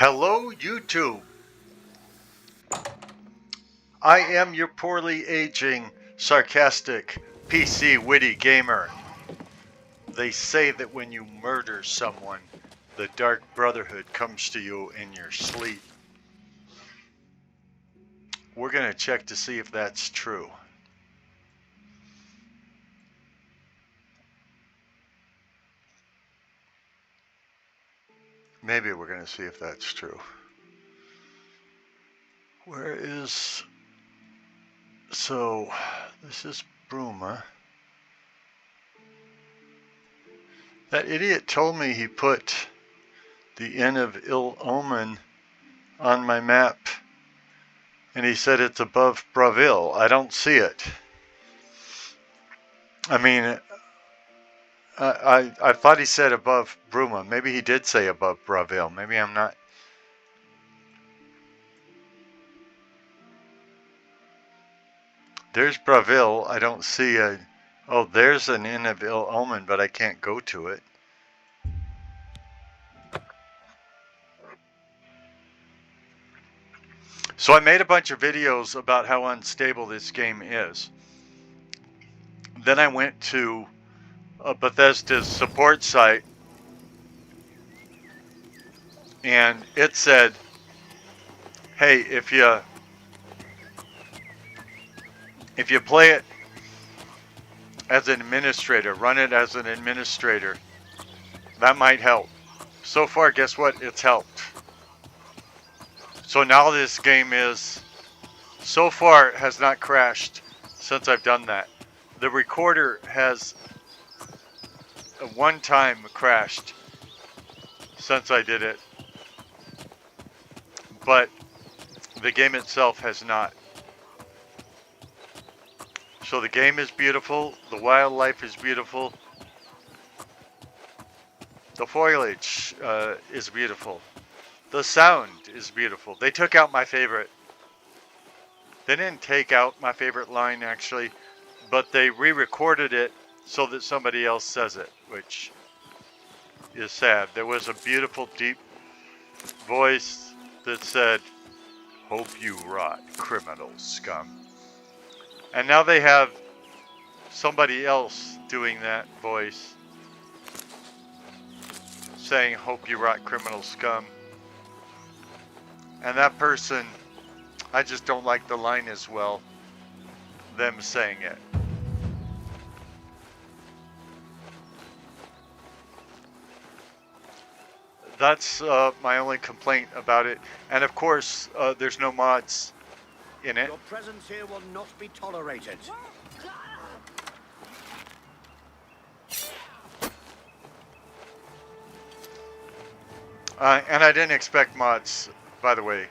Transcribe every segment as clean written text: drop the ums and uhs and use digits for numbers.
Hello, YouTube. I am your poorly aging, sarcastic, PC witty gamer. They say that when you murder someone, the Dark Brotherhood comes to you in your sleep. We're going to check to see if that's true. Maybe we're going to see if that's true. Where is... So, this is Bruma. That idiot told me he put the Inn of Ill Omen on my map, and he said it's above Braville. I don't see it. I mean, I thought he said above Bruma. Maybe he did say above Braville. Maybe I'm not. There's Braville. I don't see a... Oh, there's an Inn of Ill Omen, but I can't go to it. So I made a bunch of videos about how unstable this game is. Then I went to Bethesda's support site, and it said, hey, if you play it as an administrator, run it as an administrator, that might help. So far, guess what? It's helped. So now this game is, so far, has not crashed since I've done that. The recorder has one time crashed since I did it, but the game itself has not. So the game is beautiful, the wildlife is beautiful, the foliage is beautiful, the sound is beautiful. They took out my favorite. They didn't take out my favorite line actually, but they re-recorded it so that somebody else says it, which is sad. There was a beautiful deep voice that said, "Hope you rot, criminal scum." And now they have somebody else doing that voice, saying, "Hope you rot, criminal scum." And that person, I just don't like the line as well, them saying it. That's my only complaint about it. And of course, there's no mods in it. Your presence here will not be tolerated. And I didn't expect mods, by the way,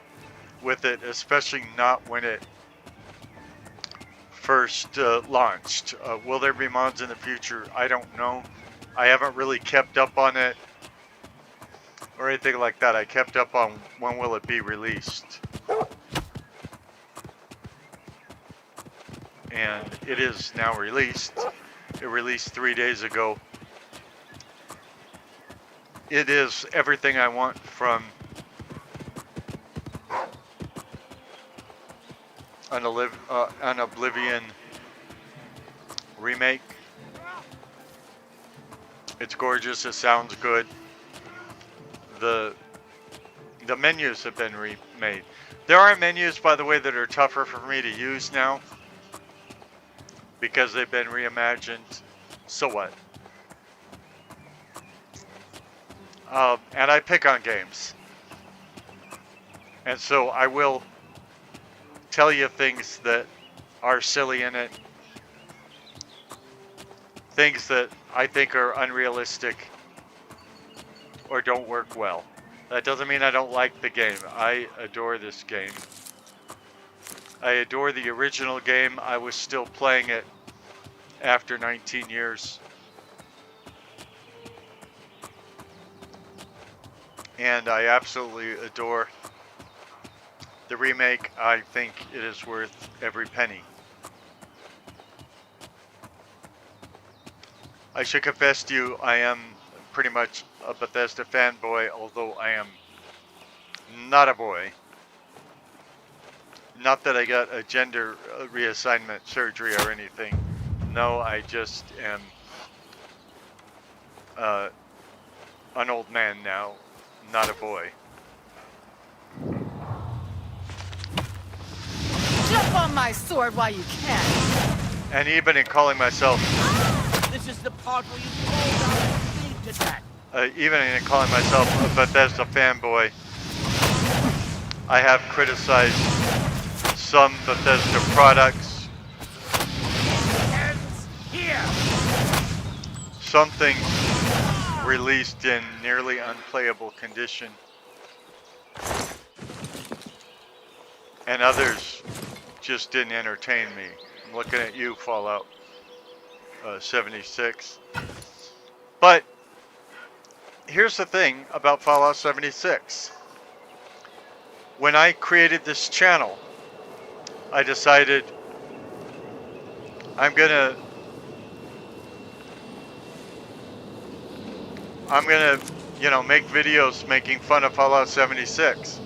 with it, especially not when it first launched. Will there be mods in the future? I don't know. I haven't really kept up on it or anything like that. I kept up on when will it be released. And it is now released. It released 3 days ago. It is everything I want from an Oblivion remake. It's gorgeous. It sounds good. The menus have been remade. There are menus, by the way, that are tougher for me to use now because they've been reimagined. So what? And I pick on games. And so I will tell you things that are silly in it. Things that I think are unrealistic or don't work well. That doesn't mean I don't like the game. I adore this game. I adore the original game. I was still playing it after 19 years. And I absolutely adore the remake. I think it is worth every penny. I should confess to you, I am pretty much a Bethesda fanboy, although I am not a boy. Not that I got a gender reassignment surgery or anything. No, I just am an old man now, not a boy. Jump on my sword while you can. And even in calling myself, This is the part where you fall down and bleed to death. even in calling myself a Bethesda fanboy, I have criticized some Bethesda products. Ends here. Some things released in nearly unplayable condition, and others just didn't entertain me. I'm looking at you, Fallout 76. But here's the thing about Fallout 76. When I created this channel, I decided I'm gonna make videos making fun of Fallout 76.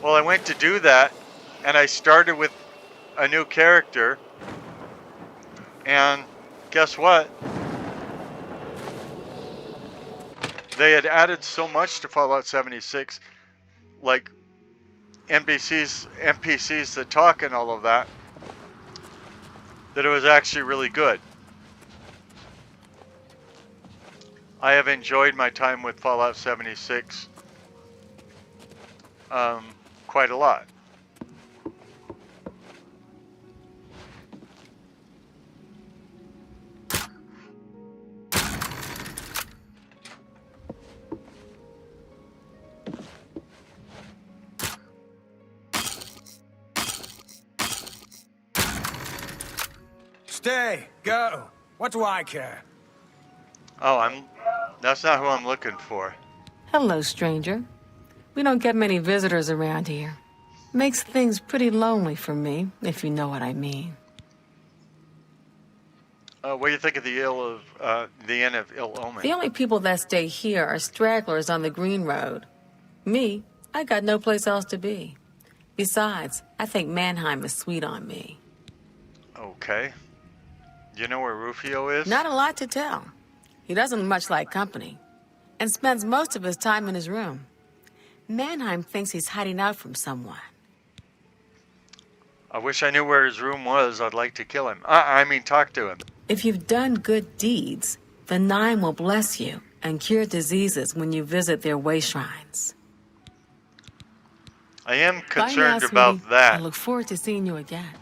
Well, I went to do that, and I started with a new character, and guess what? They had added so much to Fallout 76, like NPCs that talk and all of that, that it was actually really good. I have enjoyed my time with Fallout 76 quite a lot. Stay, go. What do I care? Oh, that's not who I'm looking for. Hello, stranger. We don't get many visitors around here. Makes things pretty lonely for me, if you know what I mean. What do you think of the Inn of Ill Omen? The only people that stay here are stragglers on the Green Road. Me, I got no place else to be. Besides, I think Mannheim is sweet on me. Okay. You know where Rufio is? Not a lot to tell. He doesn't much like company, and spends most of his time in his room. Mannheim thinks he's hiding out from someone. I wish I knew where his room was. I'd like to kill him. I mean, talk to him. If you've done good deeds, the Nine will bless you and cure diseases when you visit their way shrines. I am Bye concerned now, about sweetie. that. I look forward to seeing you again.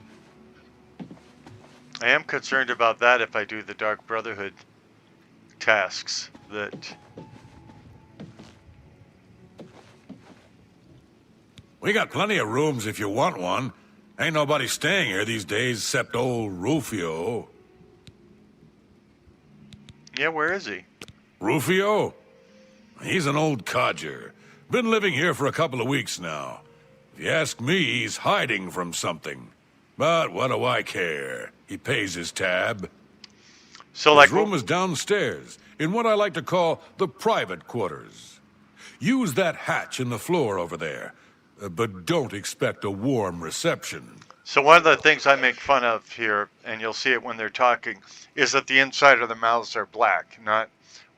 I am concerned about that if I do the Dark Brotherhood tasks. We got plenty of rooms if you want one. Ain't nobody staying here these days except old Rufio. Yeah, where is he? Rufio? He's an old codger. Been living here for a couple of weeks now. If you ask me, he's hiding from something. But what do I care? He pays his tab. So, His like, room is downstairs, in what I like to call the private quarters. Use that hatch in the floor over there, but don't expect a warm reception. so one of the things I make fun of here, and you'll see it when they're talking, is that the inside of their mouths are black, not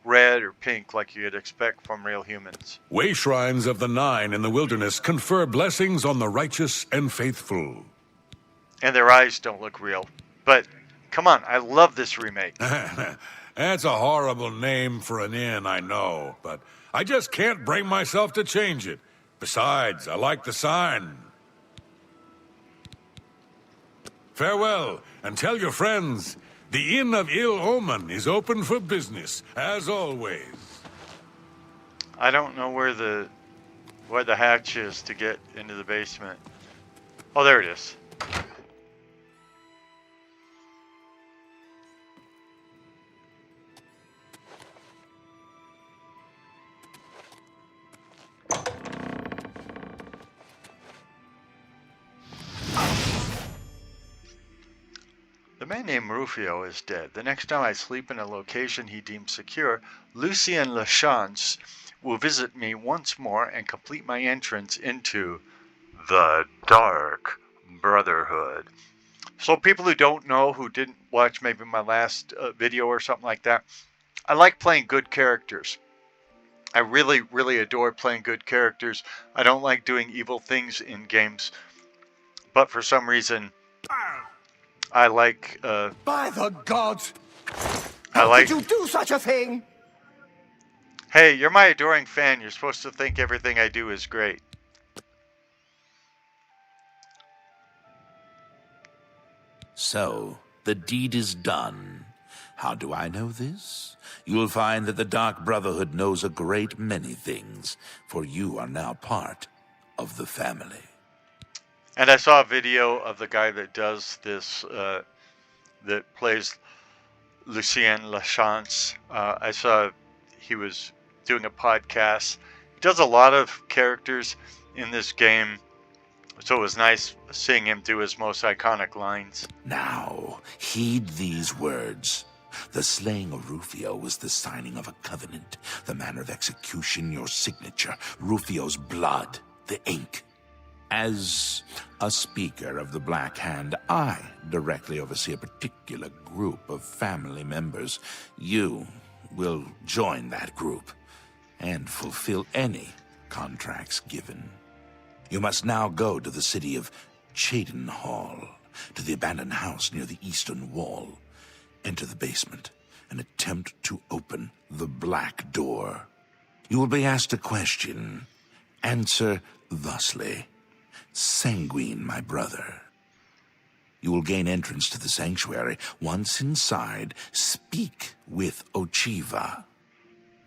red or pink like you'd expect from real humans. Way shrines of the Nine in the wilderness confer blessings on the righteous and faithful. And their eyes don't look real. But, come on, I love this remake. That's a horrible name for an inn, I know, but I just can't bring myself to change it. Besides, I like the sign. Farewell, and tell your friends, the Inn of Ill Omen is open for business, as always. I don't know where the hatch is to get into the basement. Oh, there it is. The man named Rufio is dead. The next time I sleep in a location he deems secure, Lucien Lachance will visit me once more and complete my entrance into the Dark Brotherhood. So people who don't know, who didn't watch maybe my last video or something like that, I like playing good characters. I really, really adore playing good characters. I don't like doing evil things in games, but for some reason, I like. By the gods! I How like. could you do such a thing? Hey, you're my adoring fan. You're supposed to think everything I do is great. So, the deed is done. How do I know this? You'll find that the Dark Brotherhood knows a great many things, for you are now part of the family. And I saw a video of the guy that does this, that plays Lucien Lachance. I saw he was doing a podcast. He does a lot of characters in this game, so it was nice seeing him do his most iconic lines. Now, heed these words. The slaying of Rufio was the signing of a covenant. The manner of execution, your signature. Rufio's blood, the ink. As a speaker of the Black Hand, I directly oversee a particular group of family members. You will join that group and fulfill any contracts given. You must now go to the city of Cheydinhal, to the abandoned house near the eastern wall. Enter the basement and attempt to open the black door. You will be asked a question. Answer thusly. Sanguine, my brother. You will gain entrance to the sanctuary. Once inside, speak with Ochiva.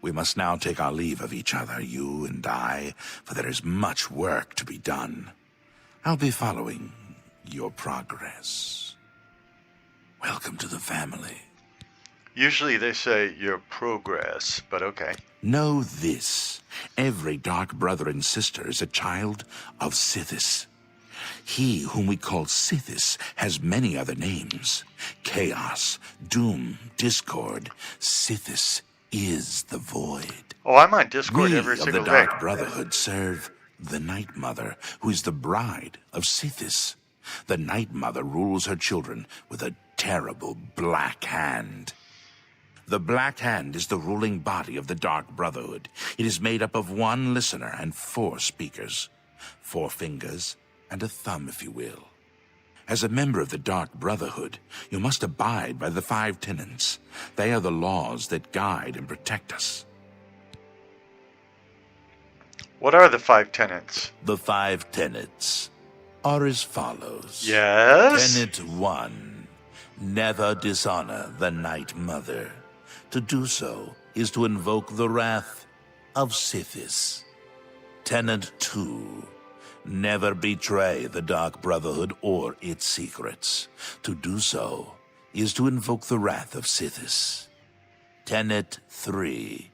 We must now take our leave of each other, you and I, for there is much work to be done. I'll be following your progress. Welcome to the family. Usually they say your progress, but okay. Know this. Every dark brother and sister is a child of Sithis. He whom we call Sithis has many other names. Chaos, Doom, Discord. Sithis is the void. Oh, I'm on Discord We every of the single day. Dark Brotherhood serve the Night Mother, who is the bride of Sithis. The Night Mother rules her children with a terrible black hand. The Black Hand is the ruling body of the Dark Brotherhood. It is made up of one listener and 4 speakers. 4 fingers and a thumb, if you will. As a member of the Dark Brotherhood, you must abide by the 5 tenets. They are the laws that guide and protect us. What are the 5 tenets? The 5 tenets are as follows. Yes? Tenet 1. Never dishonor the Night Mother. To do so is to invoke the wrath of Sithis. Tenet 2. Never betray the Dark Brotherhood or its secrets. To do so is to invoke the wrath of Sithis. Tenet 3.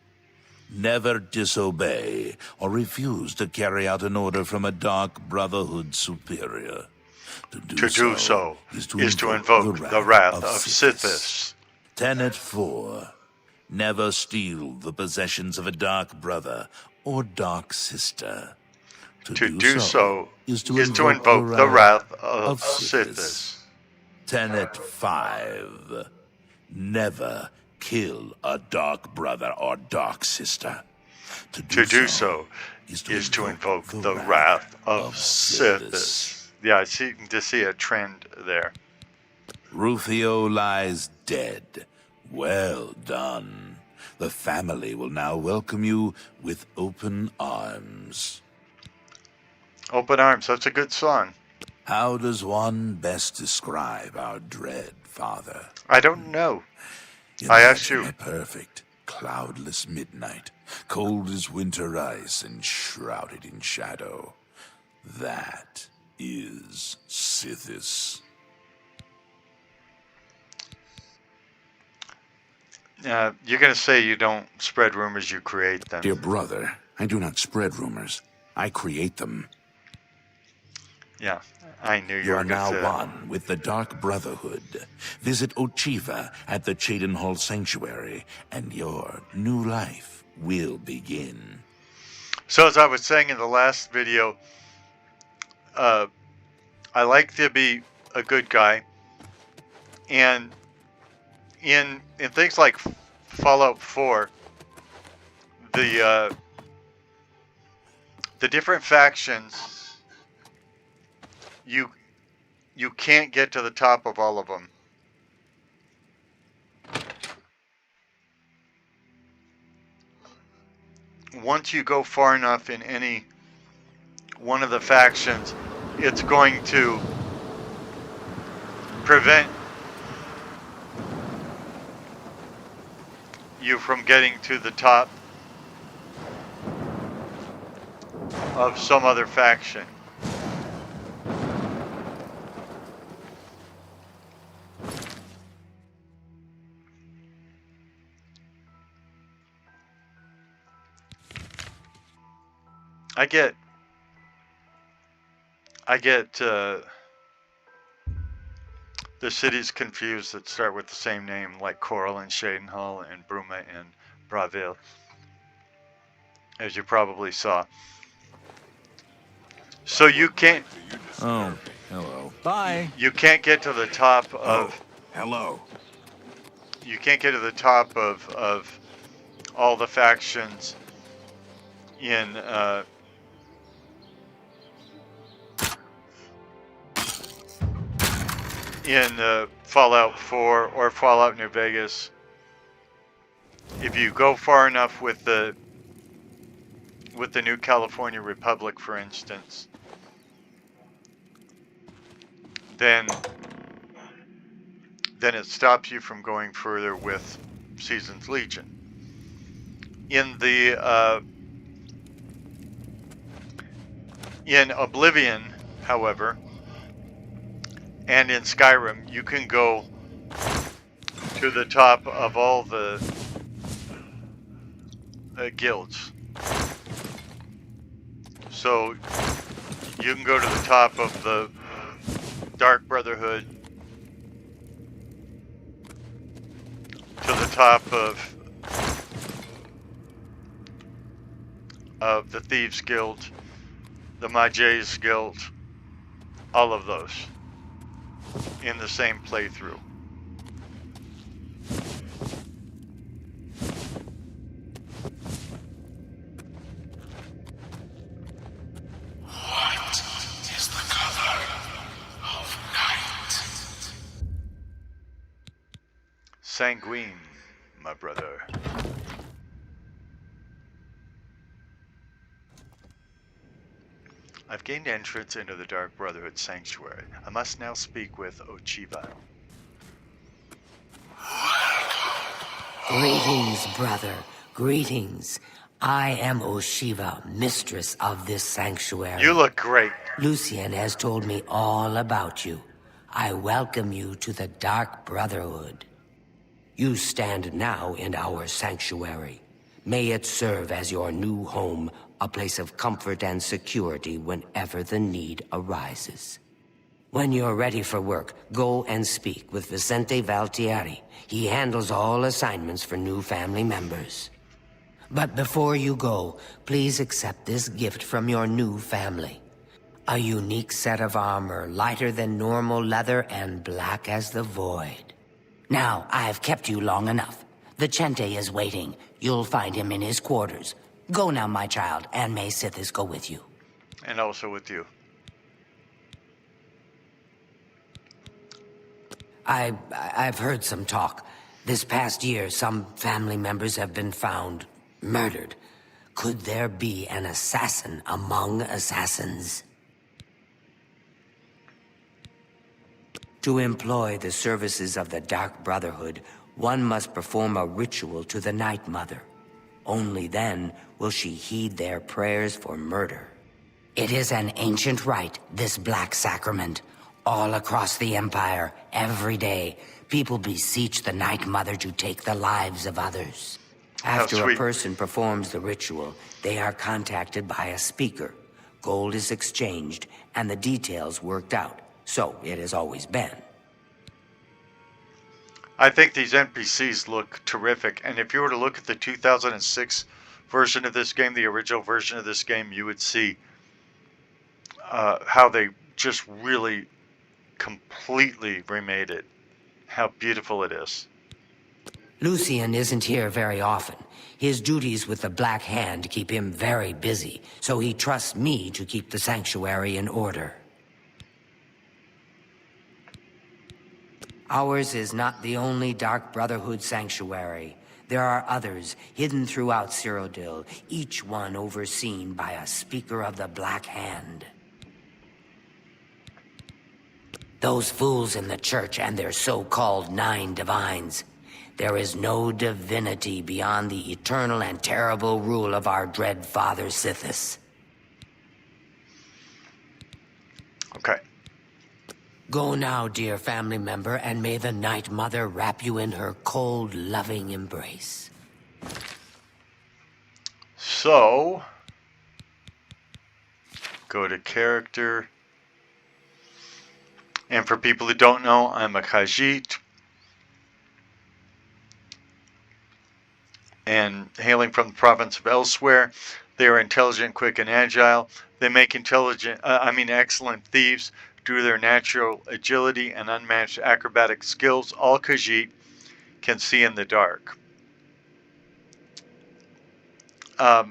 Never disobey or refuse to carry out an order from a Dark Brotherhood superior. To do so is to invoke the wrath of Sithis. Tenet 4. Never steal the possessions of a Dark Brother or Dark Sister. To do so is to invoke the wrath of Sithis. Tenet 5. Never kill a Dark Brother or Dark Sister. To do so is to invoke the wrath of Sithis. Yeah, I seem to see a trend there. Rufio lies dead. Well done. The family will now welcome you with open arms. Open Arms, that's a good song. How does one best describe our dread father? I don't know. I asked Imagine you. a perfect, cloudless midnight, cold as winter ice and shrouded in shadow. That is Sithis. You're going to say you don't spread rumors, you create them. Dear brother, I do not spread rumors. I create them. Yeah, I knew You you were are going to now say that. one with the Dark Brotherhood. Visit Ochiva at the Cheydinhal Sanctuary, and your new life will begin. So as I was saying in the last video, I like to be a good guy, and in things like Fallout 4, the different factions, you can't get to the top of all of them. Once you go far enough in any one of the factions, it's going to prevent you from getting to the top of some other faction. I get the cities confused that start with the same name, like Coral and Shadenhall and Bruma and Braville, as you probably saw. So you can't. Oh, hello. Bye. You can't get to the top of. Oh, hello. You can't get to the top of all the factions in Fallout 4 or Fallout New Vegas. If you go far enough with the New California Republic, for instance, then it stops you from going further with Seasons Legion. In the in Oblivion, however, and in Skyrim, you can go to the top of all the guilds. So you can go to the top of the Dark Brotherhood, to the top of the Thieves Guild, the Mages Guild, all of those in the same playthrough. What is the color of night? Sanguine, my brother. I've gained entrance into the Dark Brotherhood sanctuary. I must now speak with Ochiva. Greetings, brother. Greetings. I am Oshiva, mistress of this sanctuary. You look great. Lucien has told me all about you. I welcome you to the Dark Brotherhood. You stand now in our sanctuary. May it serve as your new home, a place of comfort and security whenever the need arises. When you're ready for work, go and speak with Vicente Valtieri. He handles all assignments for new family members. But before you go, please accept this gift from your new family. A unique set of armor, lighter than normal leather and black as the void. Now, I've kept you long enough. Vicente is waiting. You'll find him in his quarters. Go now, my child, and may Sithis go with you. And also with you. I've heard some talk. This past year, some family members have been found murdered. Could there be an assassin among assassins? To employ the services of the Dark Brotherhood, one must perform a ritual to the Night Mother. Only then will she heed their prayers for murder. It is an ancient rite, this black sacrament. All across the Empire, every day, people beseech the Night Mother to take the lives of others. After a person performs the ritual, they are contacted by a speaker. Gold is exchanged, and the details worked out. So it has always been. I think these NPCs look terrific, and if you were to look at the 2006 version of this game, the original version of this game, you would see how they just really completely remade it. How beautiful it is. Lucian isn't here very often. His duties with the Black Hand keep him very busy, so he trusts me to keep the sanctuary in order. Ours is not the only Dark Brotherhood sanctuary. There are others hidden throughout Cyrodiil, each one overseen by a speaker of the Black Hand. Those fools in the church and their so-called 9 divines. There is no divinity beyond the eternal and terrible rule of our dread father Sithis. Okay. Go now, dear family member, and may the Night Mother wrap you in her cold, loving embrace. So, go to character. And for people who don't know, I'm a Khajiit. And hailing from the province of Elsewhere, they are intelligent, quick, and agile. They make excellent thieves due to their natural agility and unmatched acrobatic skills. All Khajiit can see in the dark. As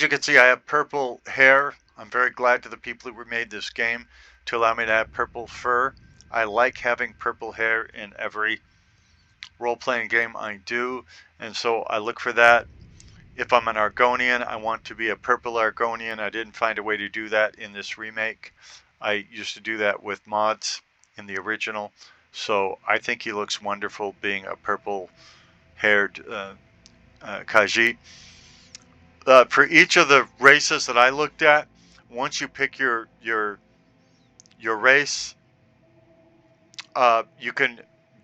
you can see, I have purple hair. I'm very glad to the people who made this game to allow me to have purple fur. I like having purple hair in every role-playing game I do, and so I look for that. If I'm an Argonian, I want to be a purple Argonian. I didn't find a way to do that in this remake. I used to do that with mods in the original, so I think he looks wonderful being a purple-haired Khajiit. For each of the races that I looked at, once you pick your race,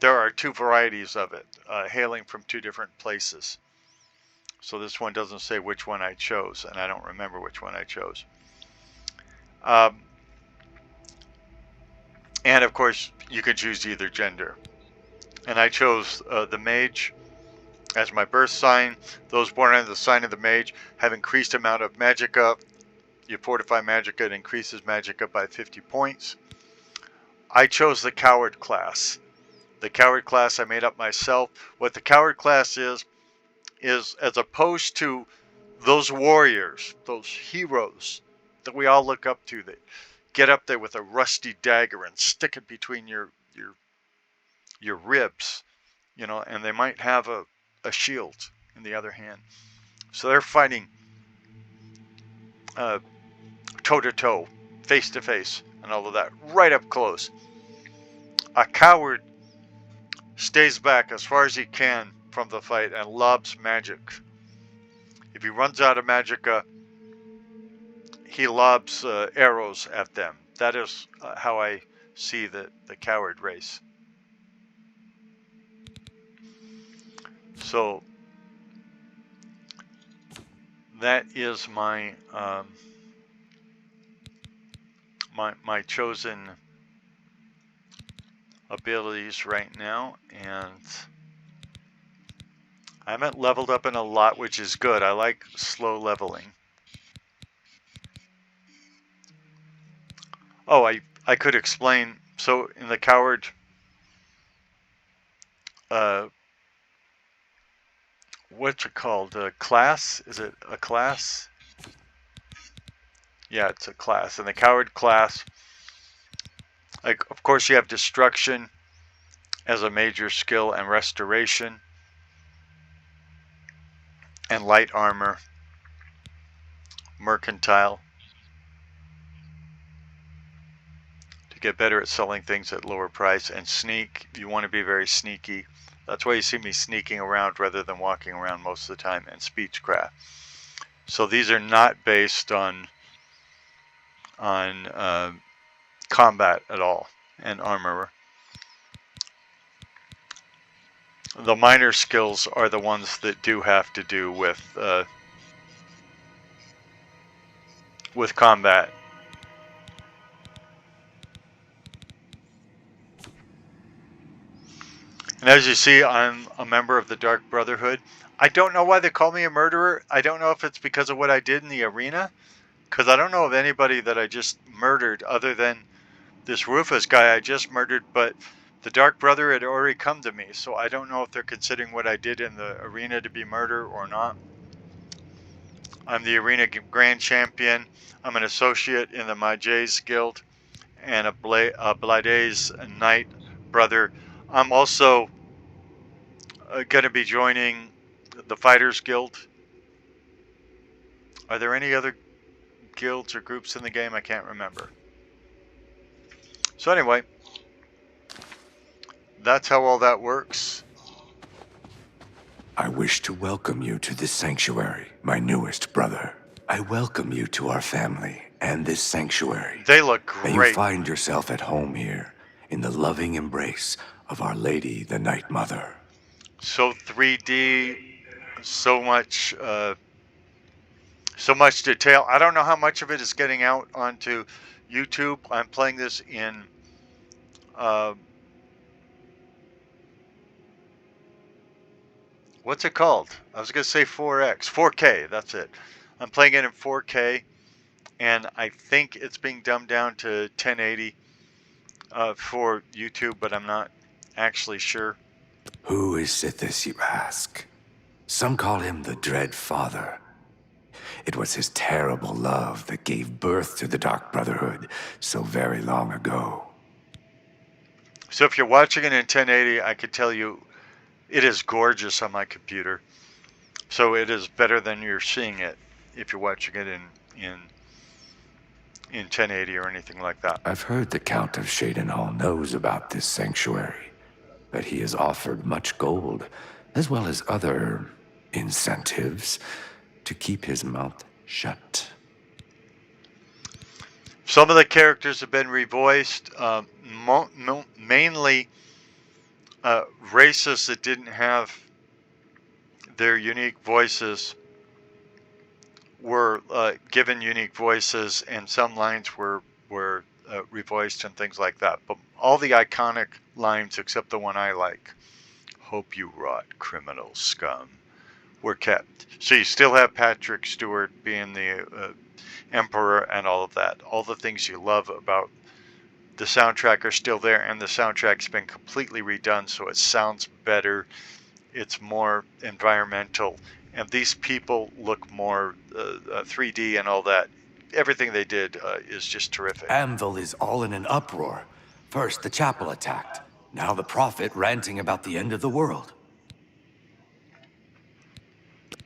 there are 2 varieties of it, hailing from 2 different places. So this one doesn't say which one I chose, and I don't remember which one I chose. And of course, you can choose either gender. And I chose the mage as my birth sign. Those born under the sign of the mage have increased amount of magicka. You fortify magicka, it increases magicka by 50 points. I chose the coward class. The coward class I made up myself. What the coward class is as opposed to those warriors, those heroes that we all look up to, that get up there with a rusty dagger and stick it between your ribs, and they might have a shield in the other hand. So they're fighting toe-to-toe, face-to-face, and all of that, right up close. A coward stays back as far as he can from the fight and lobs magic. If he runs out of magicka, he lobs arrows at them. That is how I see the coward race. So that is my my chosen abilities right now, and I haven't leveled up in a lot, which is good. I like slow leveling. Oh, I could explain. So in the coward what's it called? Class? Is it a class? Yeah, it's a class. In the coward class, like, of course, you have destruction as a major skill, and restoration, and light armor, mercantile, to get better at selling things at lower price, and sneak. You want to be very sneaky. That's why you see me sneaking around rather than walking around most of the time, and speechcraft. So these are not based on combat at all, and armor. The minor skills are the ones that do have to do with combat. And as you see, I'm a member of the Dark Brotherhood. I don't know why they call me a murderer. I don't know if it's because of what I did in the arena, because I don't know of anybody that I just murdered other than this Rufus guy I just murdered, but the Dark Brother had already come to me, so I don't know if they're considering what I did in the arena to be murder or not. I'm the arena grand champion. I'm an associate in the My Jays Guild and a Blade's Knight brother. I'm also going to be joining the Fighters Guild. Are there any other guilds or groups in the game? I can't remember. So anyway, that's how all that works. I wish to welcome you to this sanctuary, my newest brother. I welcome you to our family and this sanctuary. They look May you great. find yourself at home here, in the loving embrace of Our Lady, the Night Mother. So 3D, so much detail. I don't know how much of it is getting out onto YouTube. I'm playing this in what's it called? I was going to say 4K, that's it. I'm playing it in 4K, and I think it's being dumbed down to 1080 for YouTube, but I'm not actually sure. Who is Sithis, you ask? Some call him the Dread Father. It was his terrible love that gave birth to the Dark Brotherhood so very long ago. So if you're watching it in 1080, I could tell you it is gorgeous on my computer. So it is better than you're seeing it if you're watching it in 1080 or anything like that. I've heard the Count of Shadenhall knows about this sanctuary, but he has offered much gold, as well as other incentives, to keep his mouth shut. Some of the characters have been revoiced, mainly races that didn't have their unique voices were given unique voices, and some lines were revoiced and things like that. But all the iconic lines, except the one I like, "Hope you rot, criminal scum," were kept. So you still have Patrick Stewart being the Emperor and all of that. All the things you love about the soundtrack are still there, and the soundtrack's been completely redone, so it sounds better. It's more environmental, and these people look more 3D and all that. Everything they did is just terrific. Anvil is all in an uproar. First, the chapel attacked. Now the prophet ranting about the end of the world.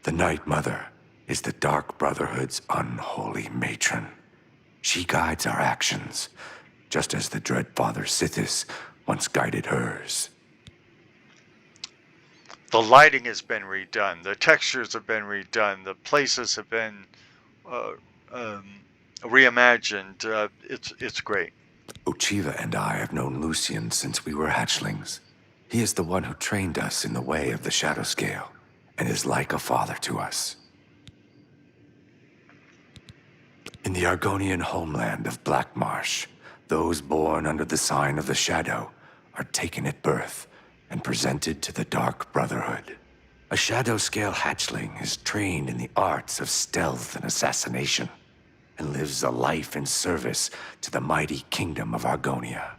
The Night Mother is the Dark Brotherhood's unholy matron. She guides our actions, just as the Dread Father Sithis once guided hers. The lighting has been redone. The textures have been redone. The places have been reimagined. It's great. Ochiva and I have known Lucian since we were hatchlings. He is the one who trained us in the way of the Shadow Scale, and is like a father to us. In the Argonian homeland of Black Marsh, those born under the sign of the Shadow are taken at birth and presented to the Dark Brotherhood. A Shadow Scale hatchling is trained in the arts of stealth and assassination, and lives a life in service to the mighty kingdom of Argonia.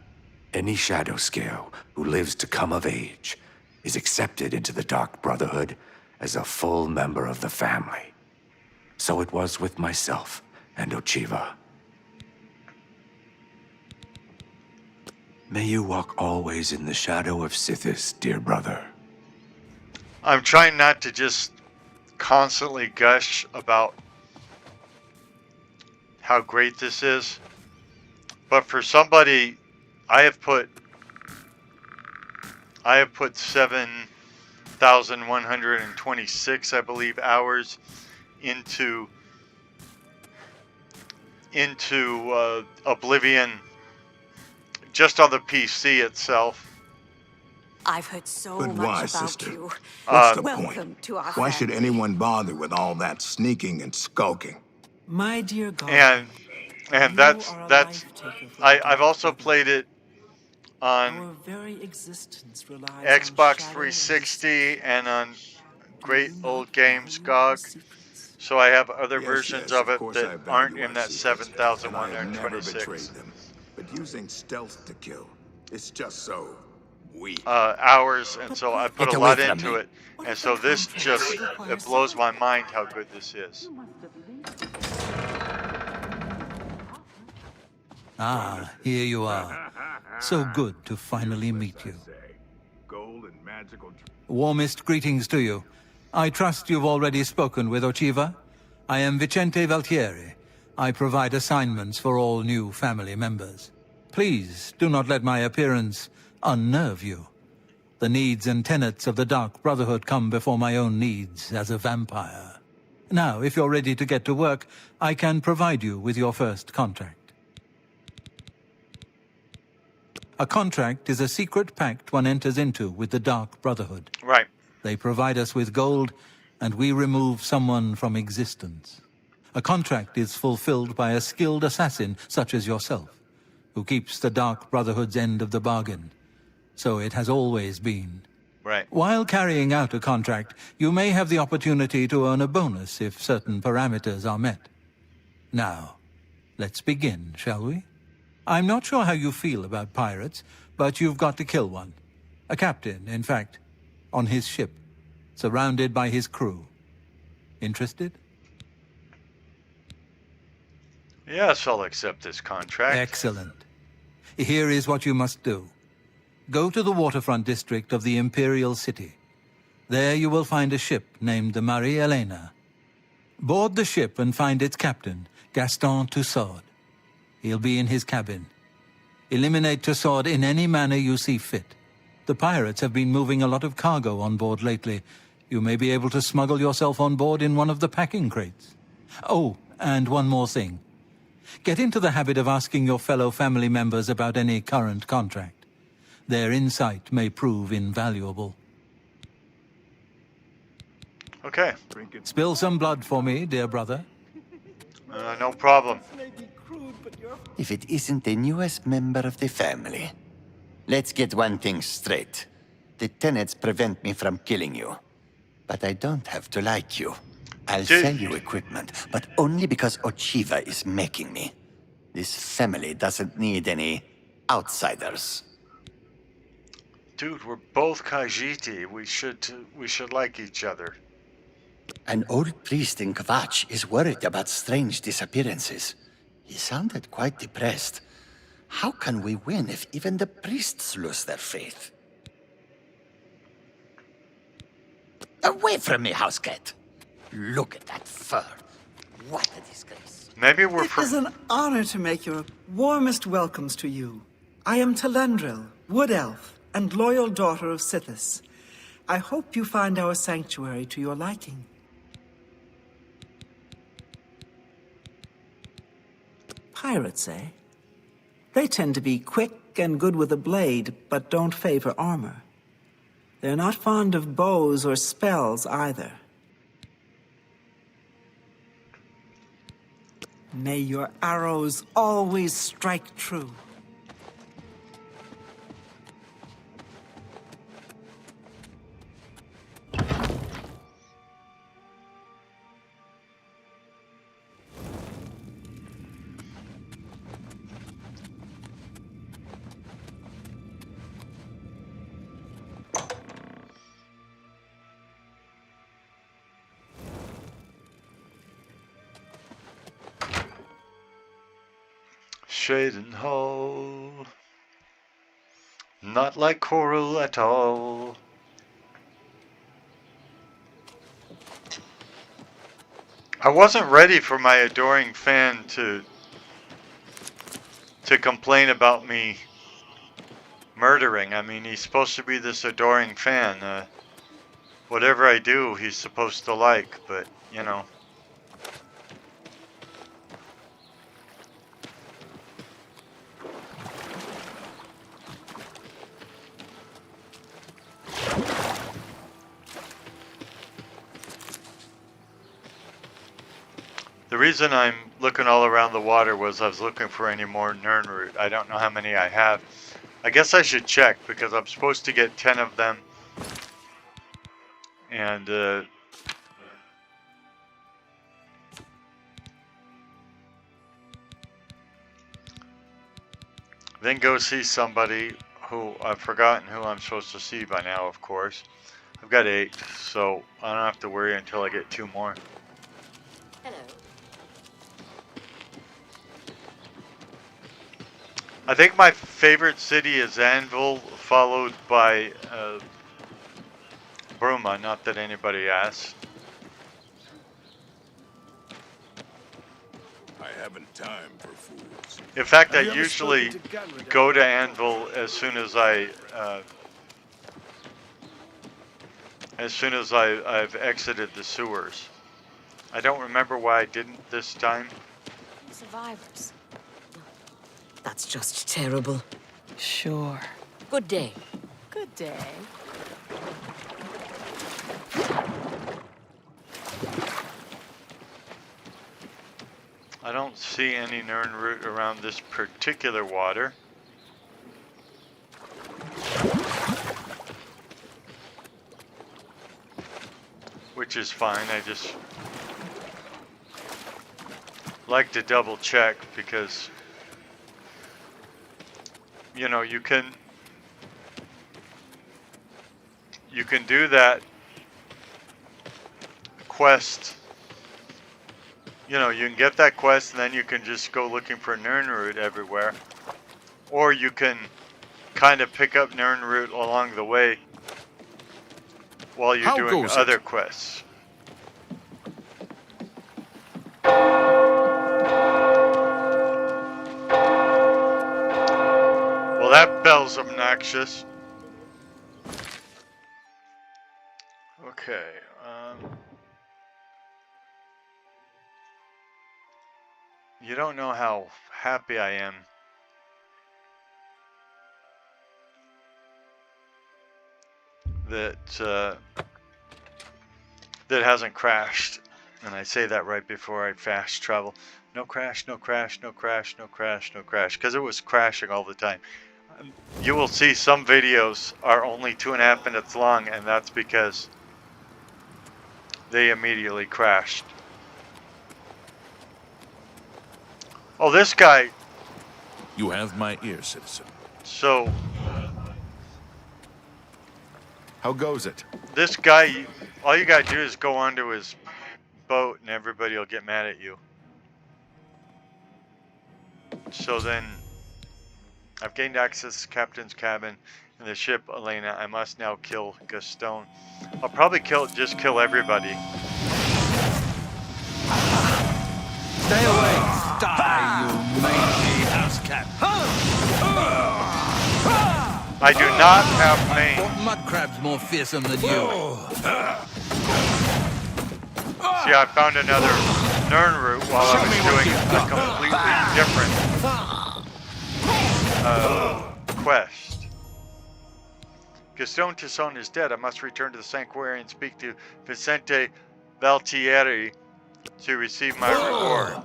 Any Shadow Scale who lives to come of age is accepted into the Dark Brotherhood as a full member of the family. So it was with myself and Ochiva. May you walk always in the shadow of Sithis, dear brother. I'm trying not to just constantly gush about how great this is, but for somebody, I have put 7,126, I believe, hours into Oblivion, just on the PC itself. I've heard so But much why, about sister? you. What's the Welcome point? to our Why should family. anyone bother with all that sneaking and skulking? My dear God. And you that's are a that's life-taker for the I've Dark also Brotherhood. played it on Our very existence relies on Xbox shadow 360 and on great old games, GOG. So I have other Yes, versions yes, of it course that I value aren't our in that secrets, and I have never 7,126 betrayed them. But using stealth to kill, it's just so weak. hours, and so I put Get a away lot from into me. it. And so this just, it blows my mind how good this is. Ah, here you are. So good to finally meet you. Gold and magical. Warmest greetings to you. I trust you've already spoken with Ochiva. I am Vicente Valtieri. I provide assignments for all new family members. Please do not let my appearance unnerve you. The needs and tenets of the Dark Brotherhood come before my own needs as a vampire. Now, if you're ready to get to work, I can provide you with your first contract. A contract is a secret pact one enters into with the Dark Brotherhood. Right. They provide us with gold, and we remove someone from existence. A contract is fulfilled by a skilled assassin such as yourself, who keeps the Dark Brotherhood's end of the bargain. So it has always been. Right. While carrying out a contract, you may have the opportunity to earn a bonus if certain parameters are met. Now, let's begin, shall we? I'm not sure how you feel about pirates, but you've got to kill one. A captain, in fact, on his ship, surrounded by his crew. Interested? Yes, I'll accept this contract. Excellent. Here is what you must do. Go to the waterfront district of the Imperial City. There you will find a ship named the Marie Elena. Board the ship and find its captain, Gaston Tussaud. He'll be in his cabin. Eliminate Tussaud in any manner you see fit. The pirates have been moving a lot of cargo on board lately. You may be able to smuggle yourself on board in one of the packing crates. Oh, and one more thing. Get into the habit of asking your fellow family members about any current contract. Their insight may prove invaluable. Okay. Spill some blood for me, dear brother. No problem. If it isn't the newest member of the family. Let's get one thing straight. The tenets prevent me from killing you. But I don't have to like you. I'll sell you equipment, but only because Ochiva is making me. This family doesn't need any outsiders. Dude, we're both Khajiiti. We should like each other. An old priest in Kvatch is worried about strange disappearances. He sounded quite depressed. How can we win if even the priests lose their faith? Away from me, housecat! Look at that fur. What a disgrace. Maybe we're It is an honor to make your warmest welcomes to you. I am Telendril, Wood Elf, and loyal daughter of Sithis. I hope you find our sanctuary to your liking. Pirates, eh? They tend to be quick and good with a blade, but don't favor armor. They're not fond of bows or spells either. May your arrows always strike true. Shaden Hall. Not like coral at all. I wasn't ready for my adoring fan to complain about me murdering. I mean, he's supposed to be this adoring fan. Whatever I do, he's supposed to like, but, you know. The reason I'm looking all around the water was I was looking for any more Nirnroot. I don't know how many I have. I guess I should check because I'm supposed to get 10 of them. And Then go see somebody who I've forgotten who I'm supposed to see by now, of course. I've got 8, so I don't have to worry until I get 2 more. Hello. I think my favorite city is Anvil, followed by Bruma, not that anybody asked. I haven't time for fools. In fact, I Have you ever usually spoken to Gunra go to down Anvil as soon as I've exited the sewers. I don't remember why I didn't this time. Survivors. That's just terrible. Sure. Good day. Good day. I don't see any Nern root around this particular water. Which is fine, I just like to double check because, you know, you can do that quest. You know, you can get that quest and then you can just go looking for Nern root everywhere. Or you can kind of pick up Nern root along the way while you're doing other quests. Well, that bell's obnoxious. Okay, you don't know how happy I am that that hasn't crashed, and I say that right before I fast travel. No crash, no crash, no crash, no crash, no crash, because it was crashing all the time. You will see some videos are only 2.5 minutes long, and that's because they immediately crashed. Oh, this guy. You have my ear, citizen. So, how goes it? This guy, all you gotta do is go onto his boat and everybody will get mad at you. So then, I've gained access to the captain's cabin in the ship Elena. I must now kill Gaston. I'll probably just kill everybody. Stay away! Die, you mangy house cat! I do not have mane. What mud crab's more fearsome than you? See, I found another Nern root while I was doing a completely different quest. Gaston Tisson is dead. I must return to the sanctuary and speak to Vicente Valtieri to receive my reward.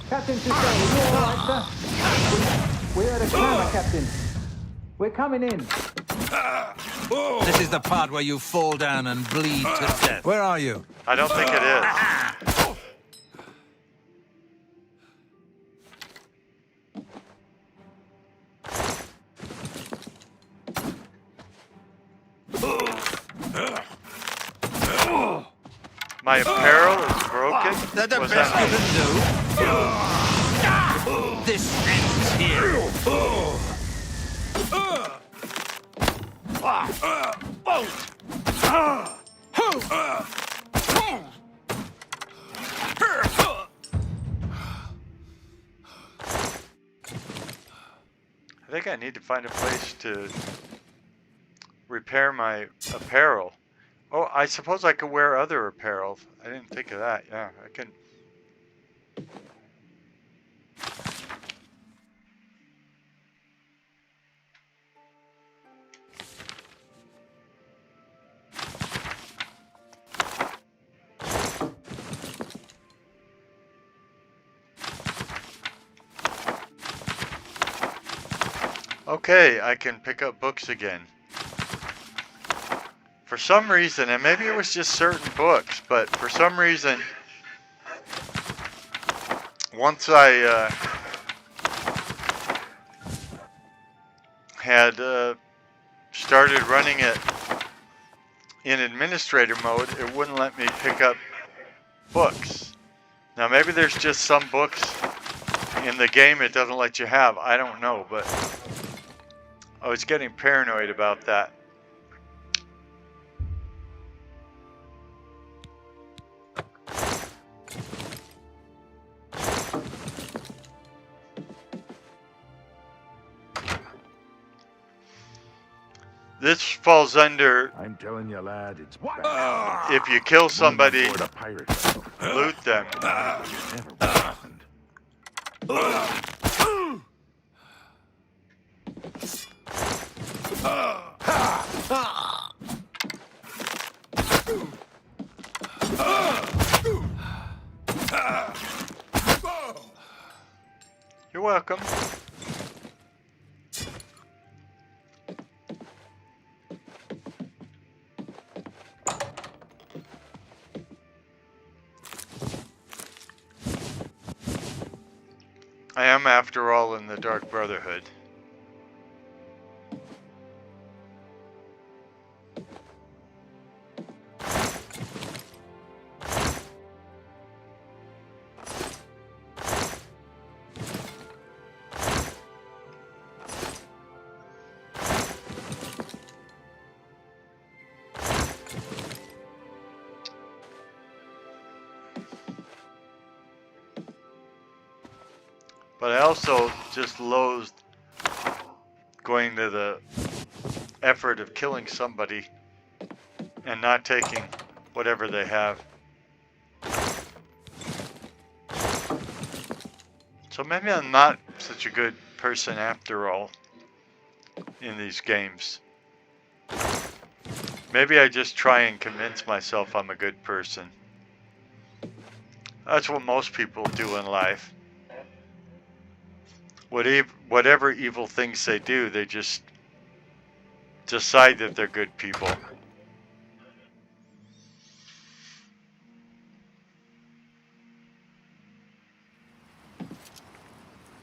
Captain Tisson, are you all right, sir? We're at a clamor, Captain. We're coming in. This is the part where you fall down and bleed to death. Where are you? I don't think it is. My apparel is broken. That's the Was best that you can do. This ends here. I think I need to find a place to repair my apparel. Oh, I suppose I could wear other apparel. I didn't think of that. Yeah, I can. Okay, I can pick up books again. For some reason, and maybe it was just certain books, but for some reason, once I had started running it in administrator mode, it wouldn't let me pick up books. Now maybe there's just some books in the game it doesn't let you have. I don't know, but I was getting paranoid about that. This falls under, I'm telling you, lad, it's bad. if you kill somebody, Aboard a pirate vessel. loot them. Never would have happened. You're welcome. I am, after all, in the Dark Brotherhood. But I also just loathed going to the effort of killing somebody and not taking whatever they have. So maybe I'm not such a good person after all in these games. Maybe I just try and convince myself I'm a good person. That's what most people do in life. Whatever evil things they do, they just decide that they're good people.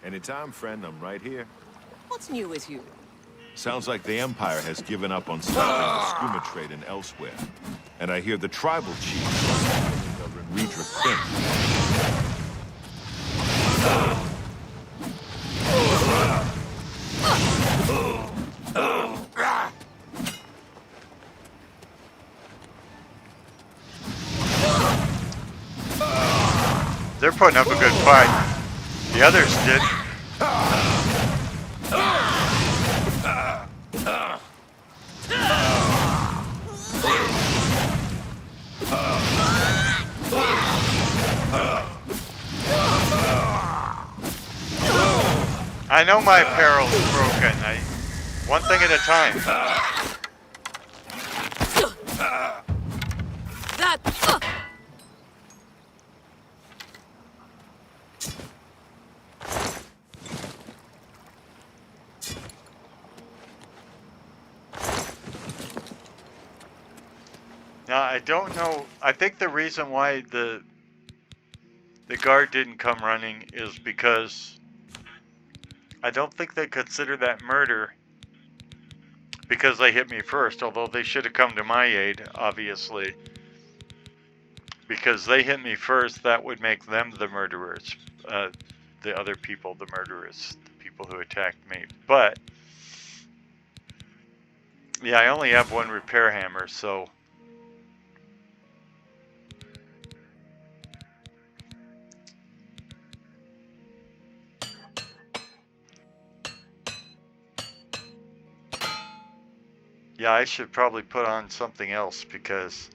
Anytime, friend, I'm right here. What's new with you? Sounds like the Empire has given up on stopping the skuma trade and elsewhere. And I hear the tribal chiefs are Redrick Finn. They're putting up a good fight. The others did. I know my apparel's broken. One thing at a time. That. Now, I don't know. I think the reason why the guard didn't come running is because I don't think they consider that murder because they hit me first, although they should have come to my aid, obviously. Because they hit me first, that would make them the murderers. The other people, the murderers, the people who attacked me. But, yeah, I only have one repair hammer, so... Yeah, I should probably put on something else because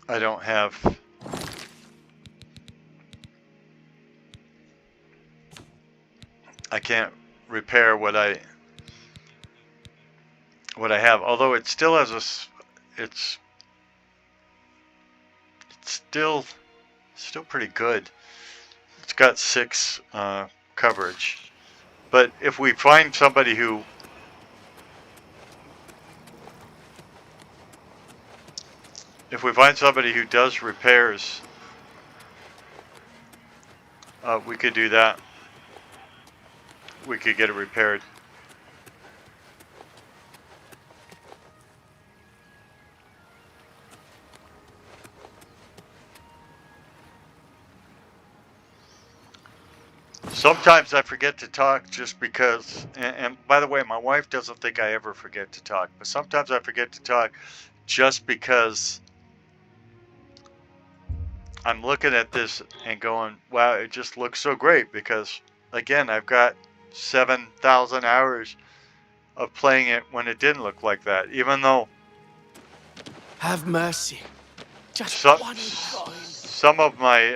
I don't have I can't repair what I have, although it still has it's still pretty good. It's got 6 coverage. But if we find somebody who does repairs, we could do that. We could get it repaired. Sometimes I forget to talk just because, and by the way, my wife doesn't think I ever forget to talk, but sometimes I forget to talk just because I'm looking at this and going, wow, it just looks so great because, again, I've got 7,000 hours of playing it when it didn't look like that, even though Have mercy. Just some, one coin. some of my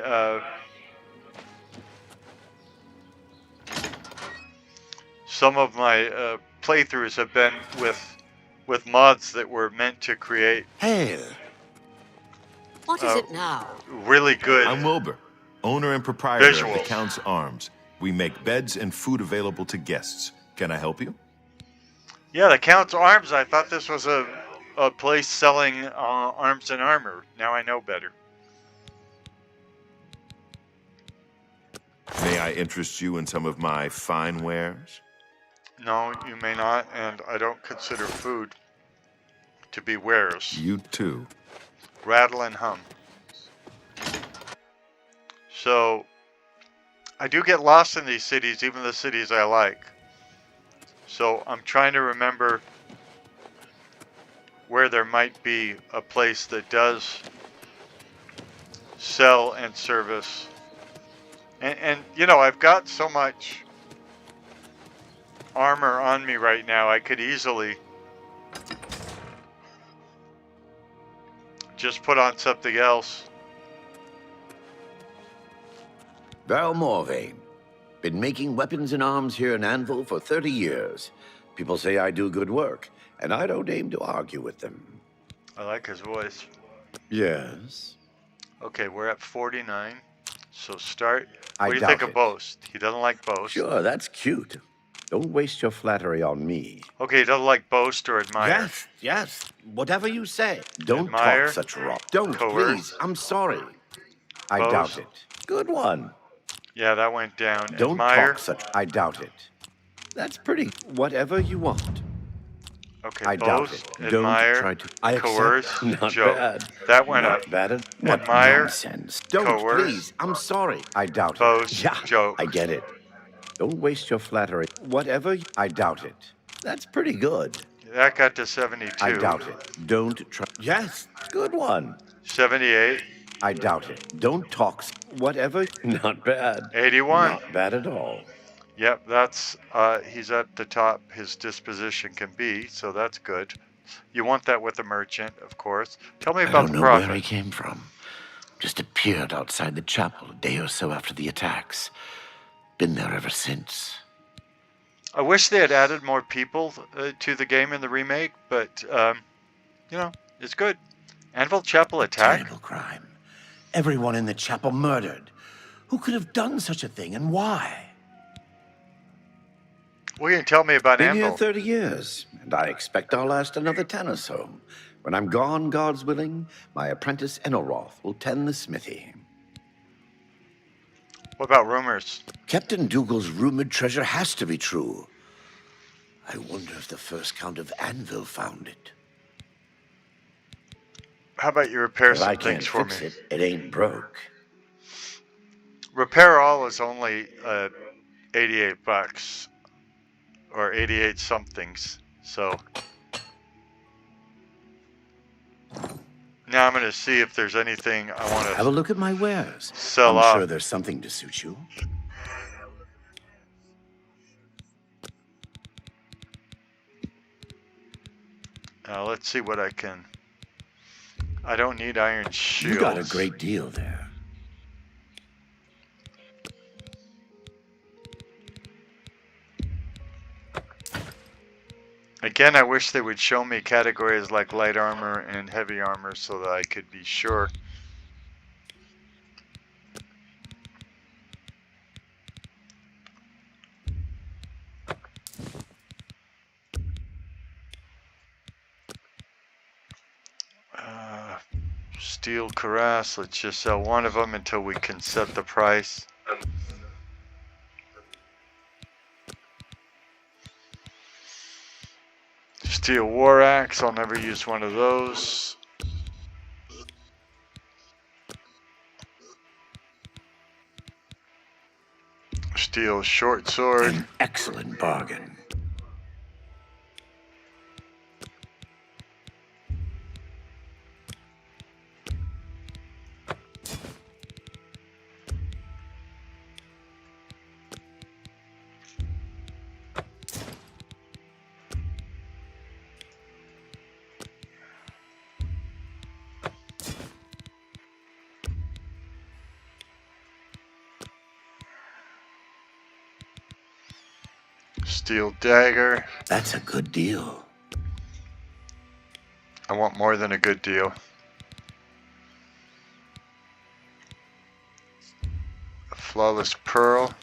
playthroughs have been with mods that were meant to create Hail. What is it now? really good I'm Wilbur, owner and proprietor of the visuals. Count's Arms. We make beds and food available to guests. Can I help you? Yeah, the Count's Arms. I thought this was a place selling arms and armor. Now I know better. May I interest you in some of my fine wares? No, you may not, and I don't consider food to be wares. You too. Rattle and hum. So, I do get lost in these cities, even the cities I like. So, I'm trying to remember where there might be a place that does sell and service. And you know, I've got so much armor on me right now, I could easily just put on something else. Valmorvain. Been making weapons and arms here in Anvil for 30 years. People say I do good work, and I don't aim to argue with them. I like his voice. Yes? Okay, we're at 49. So start. I What do you doubt think of it. boast? He doesn't like boast. Sure, that's cute. Don't waste your flattery on me. Okay, he doesn't like boast or admire. Yes, yes. Whatever you say. Don't Admire, talk such rot. Don't, coerce, please. I'm sorry. I boast. doubt it. Good one. Yeah, that went down. Don't Admire. talk such... I doubt it. That's pretty. Whatever you want. Okay, I doubt boast, it. admire, Don't try to... I accept. coerce, Not joke. bad. That went Not up. bad. What Admire, nonsense. Don't, coerce, please. I'm sorry. I doubt boast, it. Yeah, joke. I get it. Don't waste your flattery. Whatever... I doubt it. That's pretty good. That got to 72. I doubt it. Don't try... Yes, good one. 78. I doubt it. Don't talk... Whatever... Not bad. 81. Not bad at all. Yep, that's, he's at the top his disposition can be, so that's good. You want that with the merchant, of course. Tell me I about don't the know prophet. where he came from. Just appeared outside the chapel a day or so after the attacks. Been there ever since. I wish they had added more people to the game in the remake, but, you know, it's good. Anvil Chapel attack? Terrible crime. Everyone in the chapel murdered. Who could have done such a thing and why? What can you tell me about Been here Anvil? 30 years, and I expect I'll last another 10 or so. When I'm gone, God's willing, my apprentice Enelroth will tend the smithy. What about rumors? Captain Dougal's rumored treasure has to be true. I wonder if the first Count of Anvil found it. How about you repair If some I can't things for fix me? it ain't broke. Repair all is only 88 bucks. Or 88 somethings. So now I'm going to see if there's anything I want to Have a look at my wares. sell I'm off. sure there's something to suit you. Let's see what I can. I don't need iron shields. You got a great deal there. Again, I wish they would show me categories like light armor and heavy armor so that I could be sure. Steel cuirass, let's just sell one of them until we can set the price. Steel war axe, I'll never use one of those. Steel short sword. An excellent bargain. Steel dagger. That's a good deal. I want more than a good deal. A flawless pearl.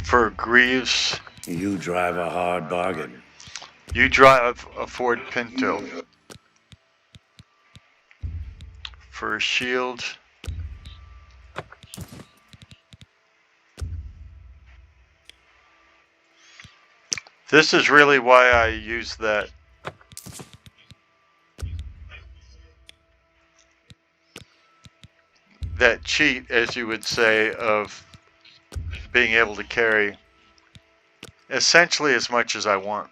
For Greaves. You drive a hard bargain. You drive a Ford Pinto. For a shield. This is really why I use that cheat, as you would say, of being able to carry essentially as much as I want.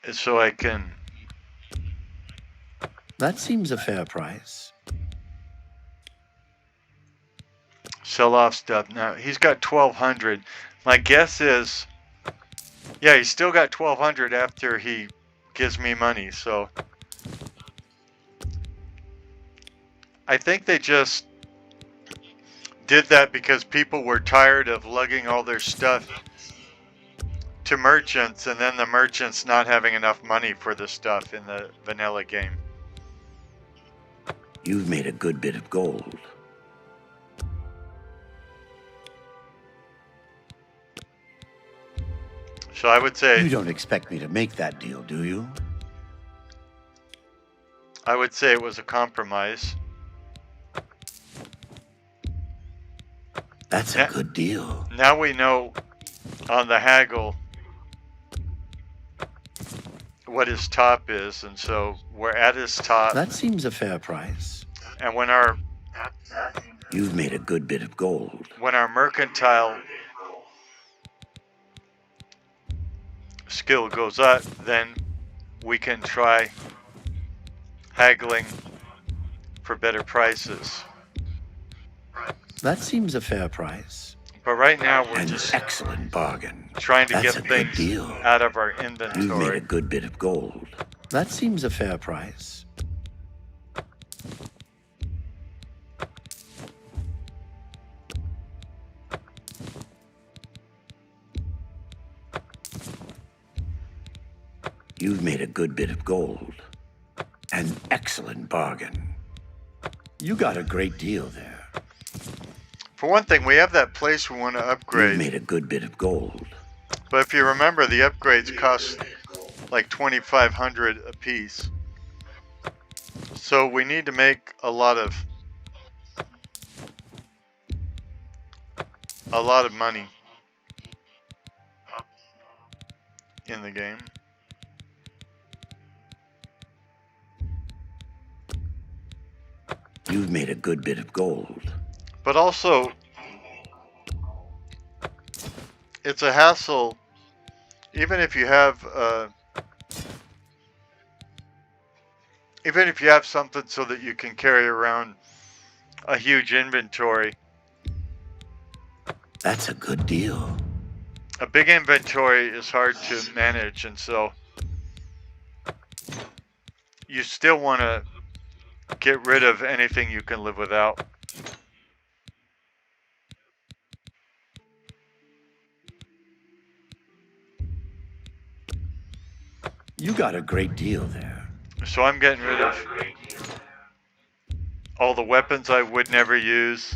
And so I can... That seems a fair price. Sell off stuff. Now, he's got 1,200. My guess is... Yeah, he's still got 1,200 after he gives me money, so... I think they just did that because people were tired of lugging all their stuff to merchants, and then the merchants not having enough money for the stuff in the vanilla game. You've made a good bit of gold. So I would say... You don't expect me to make that deal, do you? I would say it was a compromise. That's a good deal. Now we know on the haggle what his top is, and so we're at his top. That seems a fair price. And when our... You've made a good bit of gold. When our mercantile skill goes up, then we can try haggling for better prices. That seems a fair price. But right now we're An just excellent bargain. trying to That's get a good things deal. out of our inventory. You've made a good bit of gold. That seems a fair price. You've made a good bit of gold. An excellent bargain. You got a great deal there. For one thing, we have that place we want to upgrade. You've made a good bit of gold. But if you remember, the upgrades cost like 2,500 a piece. So we need to make a lot of money in the game. You've made a good bit of gold. But also, it's a hassle, even if you have something so that you can carry around a huge inventory. That's a good deal. A big inventory is hard to manage, and so you still want to get rid of anything you can live without. You got a great deal there. So I'm getting rid of all the weapons I would never use,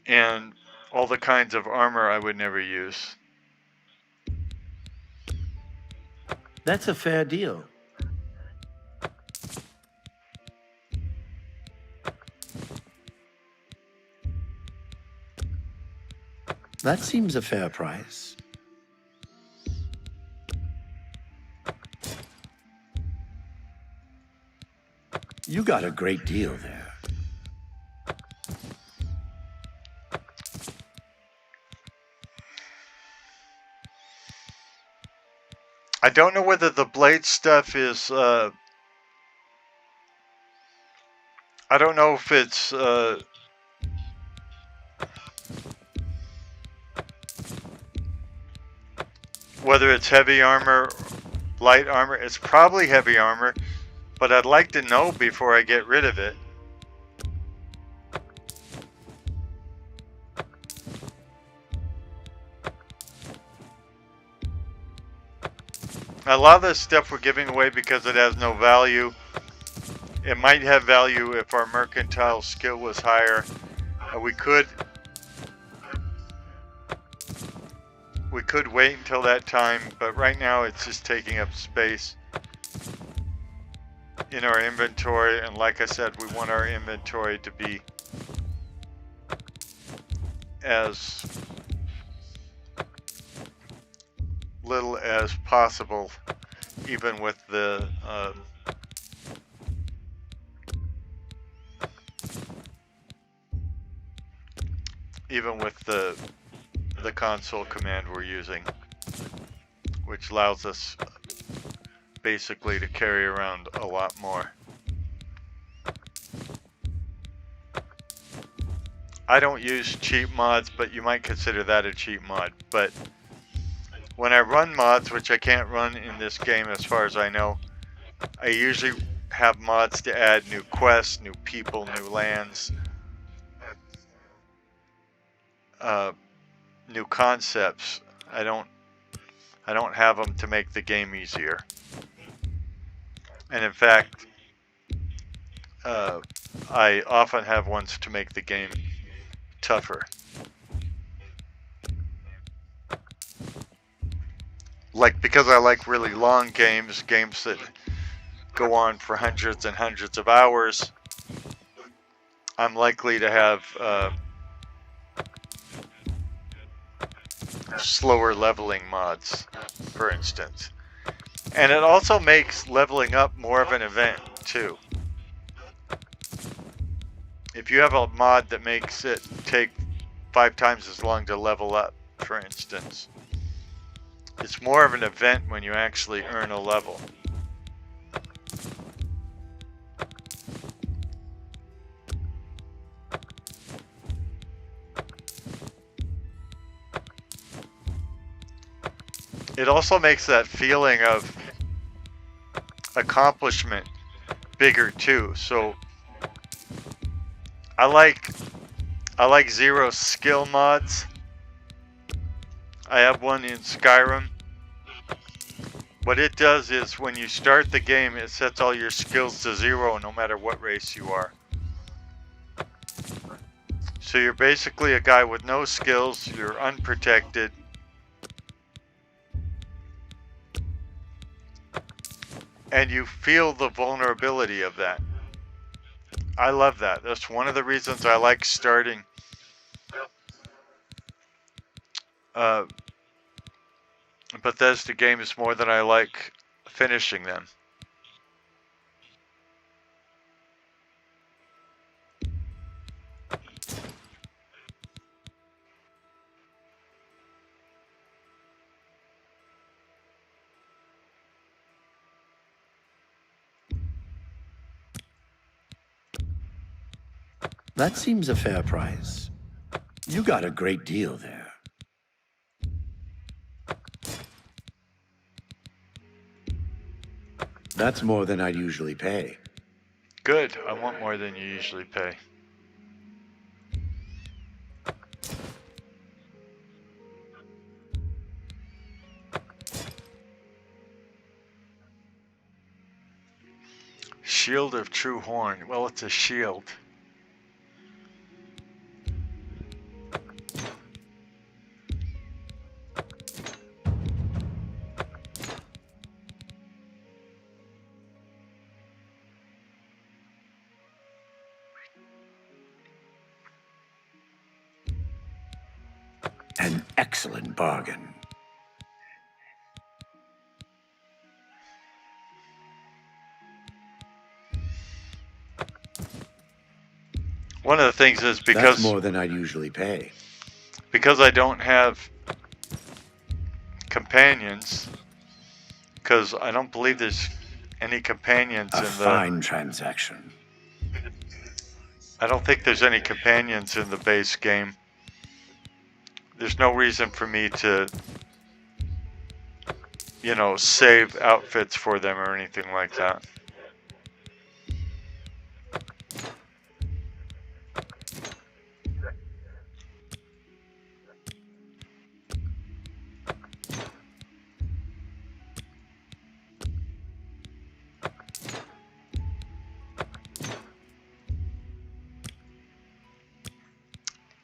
and all the kinds of armor I would never use. That's a fair deal. That seems a fair price. You got a great deal there. I don't know whether the blade stuff is, I don't know if it's, whether it's heavy armor, light armor. It's probably heavy armor, but I'd like to know before I get rid of it. A lot of this stuff we're giving away because it has no value. It might have value if our mercantile skill was higher. We could wait until that time, but right now it's just taking up space in our inventory, and like I said, we want our inventory to be as little as possible, even with the console command we're using, which allows us basically to carry around a lot more. I don't use cheap mods, but you might consider that a cheap mod. But when I run mods, which I can't run in this game as far as I know, I usually have mods to add new quests, new people, new lands, new concepts. I don't have them to make the game easier. And in fact, I often have ones to make the game tougher. Like, because I like really long games that go on for hundreds and hundreds of hours, I'm likely to have slower leveling mods, for instance. And it also makes leveling up more of an event, too. If you have a mod that makes it take 5 times as long to level up, for instance, it's more of an event when you actually earn a level. It also makes that feeling of accomplishment bigger too. So I like zero skill mods. I have one in Skyrim. What it does is when you start the game, it sets all your skills to 0 no matter what race you are. So you're basically a guy with no skills, you're unprotected. And you feel the vulnerability of that. I love that. That's one of the reasons I like starting Bethesda games more than I like finishing them. That seems a fair price. You got a great deal there. That's more than I'd usually pay. Good. I want more than you usually pay. Shield of True Horn. Well, it's a shield. An excellent bargain. One of the things is That's because more than I'd usually pay. I don't have companions, because I don't believe there's any companions A in the... fine transaction. I don't think there's any companions in the base game. There's no reason for me to, you know, save outfits for them or anything like that.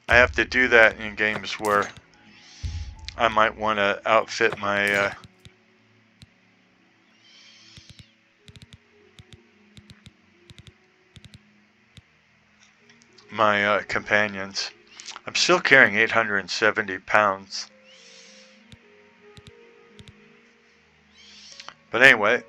I have to do that in games where I might want to outfit my companions. I'm still carrying 870 pounds. But anyway,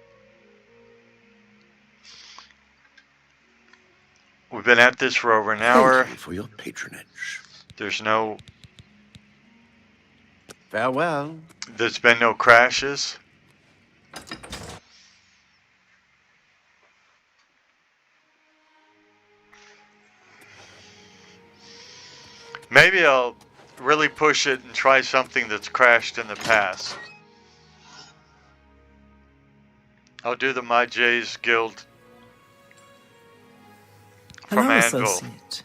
we've been at this for over an hour. Thank you for your patronage. There's no... Farewell. There's been no crashes. Maybe I'll really push it and try something that's crashed in the past. I'll do the My J's Guild from Hello, Anvil. associate.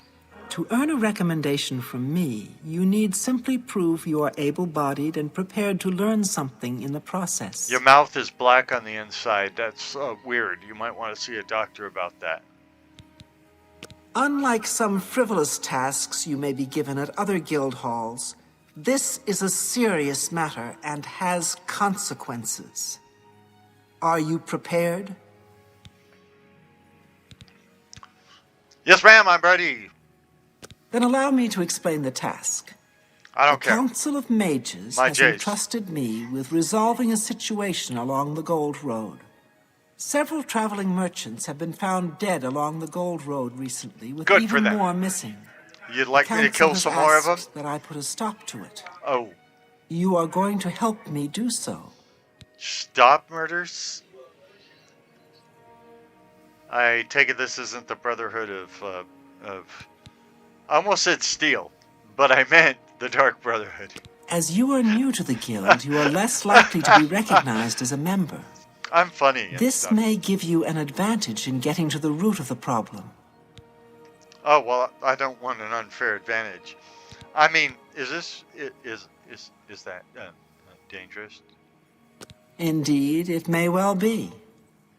To earn a recommendation from me, you need simply prove you are able-bodied and prepared to learn something in the process. Your mouth is black on the inside. That's weird. You might want to see a doctor about that. Unlike some frivolous tasks you may be given at other guild halls, this is a serious matter and has consequences. Are you prepared? Yes, ma'am, I'm ready. Then allow me to explain the task. I don't The care. Council of Mages My has Jays. entrusted me with resolving a situation along the Gold Road. Several traveling merchants have been found dead along the Gold Road recently, with Good for even them. more missing. You'd like The me to council kill has some more of them? asked that I put a stop to it. Oh, You are going to help me do so. stop murders? I take it this isn't the Brotherhood of... I almost said Steel, but I meant the Dark Brotherhood. As you are new to the guild, you are less likely to be recognized as a member. I'm funny and This stuff. may give you an advantage in getting to the root of the problem. Oh, well, I don't want an unfair advantage. I mean, is this... Is that dangerous? Indeed, it may well be.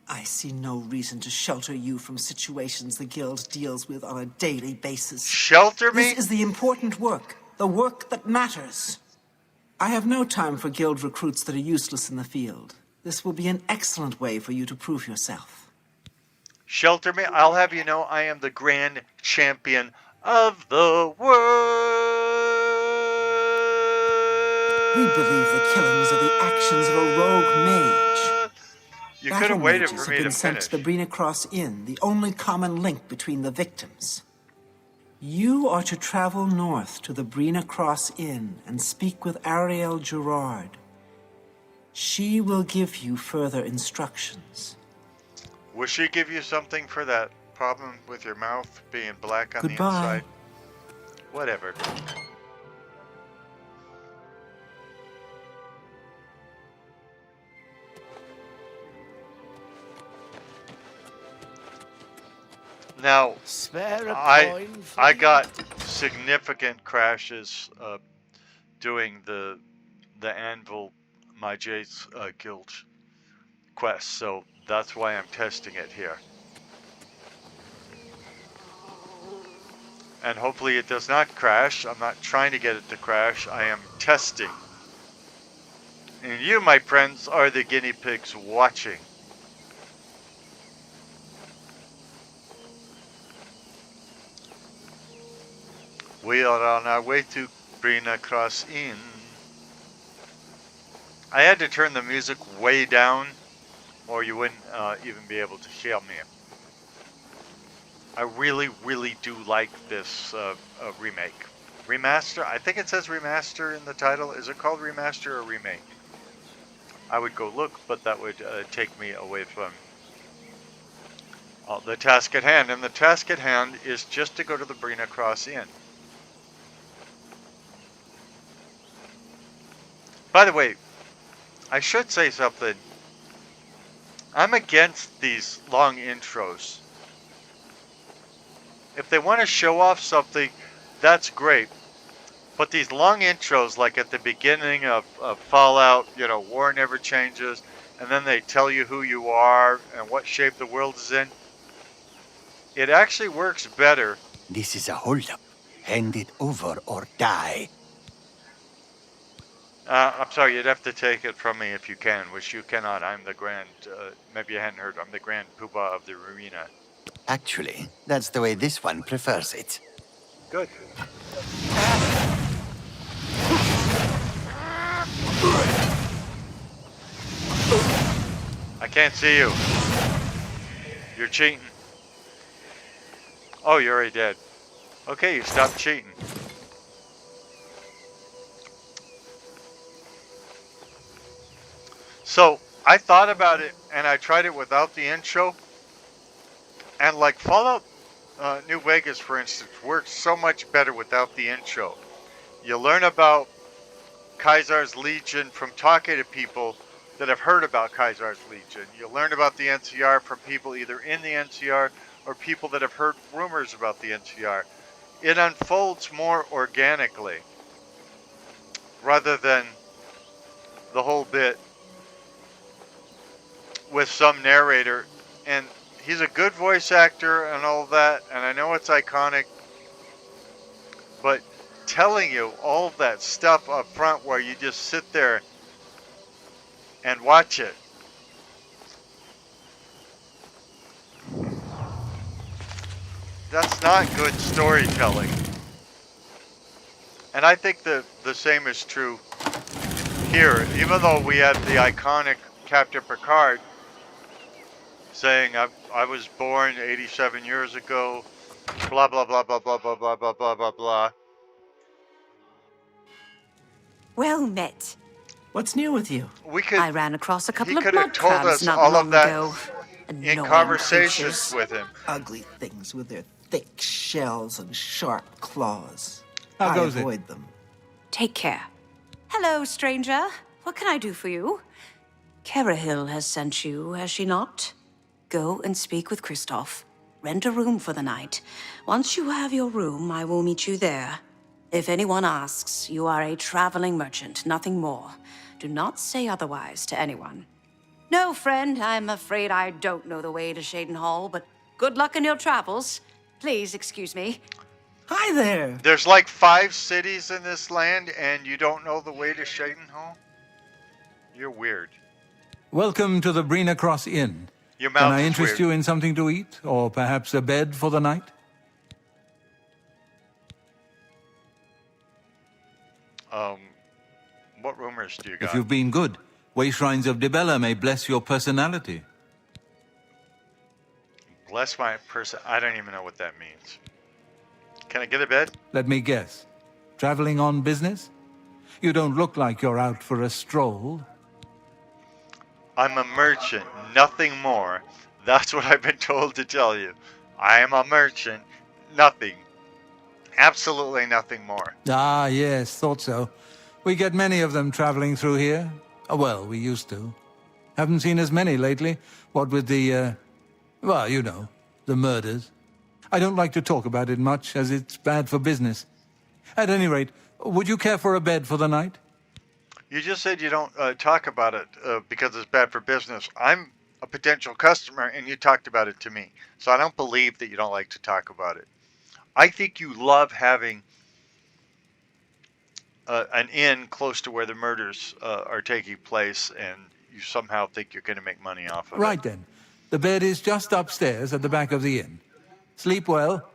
I see no reason to shelter you from situations the guild deals with on a daily basis. Shelter me? This is the important work, the work that matters. I have no time for guild recruits that are useless in the field. This will be an excellent way for you to prove yourself. Shelter me? I'll have you know I am the grand champion of the world. We believe the killings are the actions of a rogue mage. You could have waited for me to sent finish. to the Brina Cross Inn, the only common link between the victims. You are to travel north to the Brina Cross Inn and speak with Ariel Gerard. She will give you further instructions. Will she give you something for that problem with your mouth being black on the Goodbye. inside? Whatever. Now, I got significant crashes doing the Anvil My J's Guild quest, so that's why I'm testing it here. And hopefully it does not crash. I'm not trying to get it to crash. I am testing. And you, my friends, are the guinea pigs watching. We are on our way to Brina Cross Inn. I had to turn the music way down, or you wouldn't even be able to hear me. I really, really do like this remake. Remaster? I think it says remaster in the title. Is it called remaster or remake? I would go look, but that would take me away from the task at hand. And the task at hand is just to go to the Brina Cross Inn. By the way, I should say something. I'm against these long intros. If they want to show off something, that's great. But these long intros, like at the beginning of Fallout, you know, war never changes, and then they tell you who you are and what shape the world is in, it actually works better. This is a holdup. Hand it over or die. I'm sorry, you'd have to take it from me if you can, which you cannot. I'm the grand, maybe you hadn't heard, I'm the grand poobah of the arena. Actually, that's the way this one prefers it. Good. I can't see you. You're cheating. Oh, you're already dead. Okay, you stopped cheating. So, I thought about it, and I tried it without the intro. And like Fallout New Vegas, for instance, works so much better without the intro. You learn about Kaisar's Legion from talking to people that have heard about Kaisar's Legion. You learn about the NCR from people either in the NCR or people that have heard rumors about the NCR. It unfolds more organically rather than the whole bit with some narrator. And he's a good voice actor and all that, and I know it's iconic, but telling you all that stuff up front where you just sit there and watch it. That's not good storytelling. And I think the same is true here. Even though we had the iconic Captain Picard saying, I was born 87 years ago, blah, blah, blah, blah, blah, blah, blah, blah, blah, blah, blah. Well met. What's new with you? I ran across a couple of He could blood have told crabs us not all long of that ago. in Annoying conversations creatures. with him. Ugly things with their thick shells and sharp claws. How I goes it? avoid them. Take care. Hello, stranger. What can I do for you? Carahil has sent you, has she not? Go and speak with Kristoff. Rent a room for the night. Once you have your room, I will meet you there. If anyone asks, you are a traveling merchant, nothing more. Do not say otherwise to anyone. No, friend, I'm afraid I don't know the way to Shaden Hall, but good luck in your travels. Please excuse me. Hi there. There's like 5 cities in this land, and you don't know the way to Shaden Hall? You're weird. Welcome to the Brina Cross Inn. Your Can mouth I is interest weird. you in something to eat, or perhaps a bed for the night? What rumors do you got? If you've been good, way shrines of Dibella may bless your personality. Bless my person. I don't even know what that means. Can I get a bed? Let me guess. Traveling on business? You don't look like you're out for a stroll. I'm a merchant, nothing more. That's what I've been told to tell you. I am a merchant, nothing. Absolutely nothing more. Ah, yes, thought so. We get many of them traveling through here. Well, we used to. Haven't seen as many lately. What with the, well, you know, the murders. I don't like to talk about it much, as it's bad for business. At any rate, would you care for a bed for the night? You just said you don't talk about it because it's bad for business. I'm a potential customer, and you talked about it to me. So I don't believe that you don't like to talk about it. I think you love having an inn close to where the murders are taking place, and you somehow think you're going to make money off of it. Right then. The bed is just upstairs at the back of the inn. Sleep well.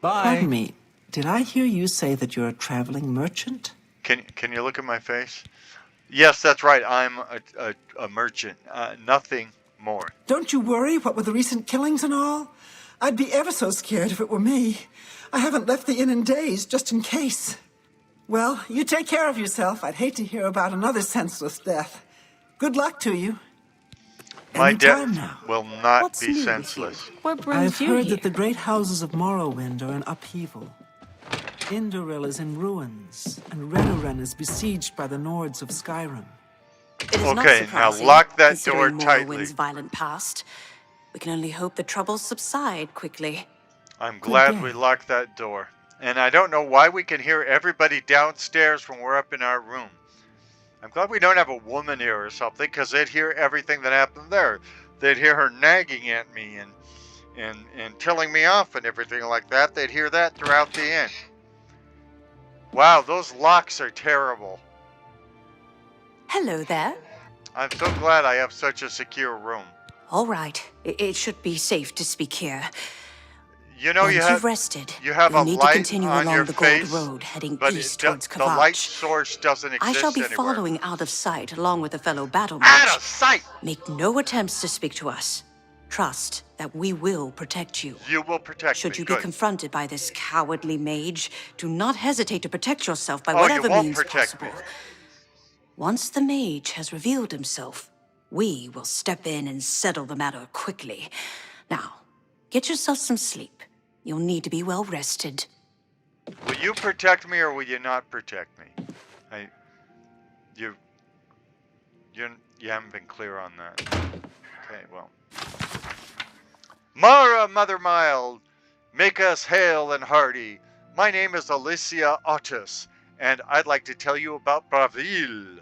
Pardon me, did I hear you say that you're a traveling merchant? Can you look at my face? Yes, that's right. I'm a merchant. Nothing more. Don't you worry, what with the recent killings and all? I'd be ever so scared if it were me. I haven't left the inn in days, just in case. Well, you take care of yourself. I'd hate to hear about another senseless death. Good luck to you. My Anytime death now. will not What's be new with senseless. What brings I've you heard here? that the great houses of Morrowind are in upheaval. Indoril is in ruins, and Redoran is besieged by the Nords of Skyrim. It is not Okay, now surprising, lock that door considering tightly. Morrowind's violent past. We can only hope the troubles subside quickly. I'm glad we locked that door. And I don't know why we can hear everybody downstairs when we're up in our room. I'm glad we don't have a woman here or something, because they'd hear everything that happened there. They'd hear her nagging at me and telling me off and everything like that. They'd hear that throughout the inn. Wow, those locks are terrible. Hello there. I'm so glad I have such a secure room. All right. It should be safe to speak here. You know, Once you you've have rested, you have you'll a need to light continue on along your the face, Gold Road, heading but east the towards light Kvatch. source doesn't exist I shall be anywhere. following out of sight along with a fellow battle Out mage. of sight! Make no attempts to speak to us. Trust that we will protect you. You will protect Should me. you be Good. confronted by this cowardly mage, do not hesitate to protect yourself by Oh, you whatever won't means protect me. possible. Once the mage has revealed himself, we will step in and settle the matter quickly. Now, get yourself some sleep. You'll need to be well rested. Will you protect me or will you not protect me? You haven't been clear on that. Okay, well. Mara, Mother Mild, make us hale and hearty. My name is Alicia Otis, and I'd like to tell you about Braville.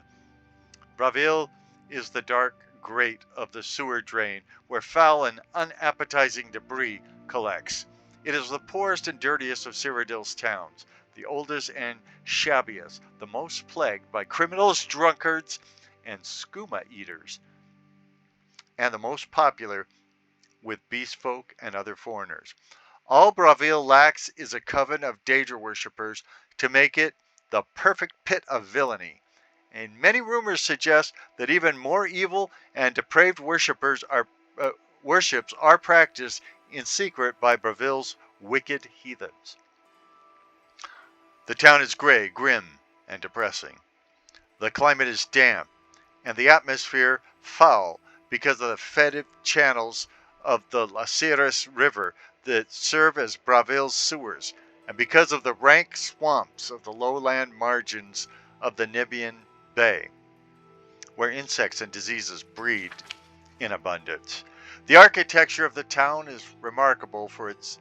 Braville is the dark grate of the sewer drain where foul and unappetizing debris collects. It is the poorest and dirtiest of Cyrodiil's towns, the oldest and shabbiest, the most plagued by criminals, drunkards, and skooma eaters, and the most popular with beast folk and other foreigners. All Braville lacks is a coven of Daedra worshippers to make it the perfect pit of villainy. And many rumors suggest that even more evil and depraved worships are practiced in secret by Braville's wicked heathens. The town is gray, grim, and depressing. The climate is damp, and the atmosphere foul because of the fetid channels of the Laceris River that serve as Braville's sewers, and because of the rank swamps of the lowland margins of the Nibian Bay, where insects and diseases breed in abundance. The architecture of the town is remarkable for its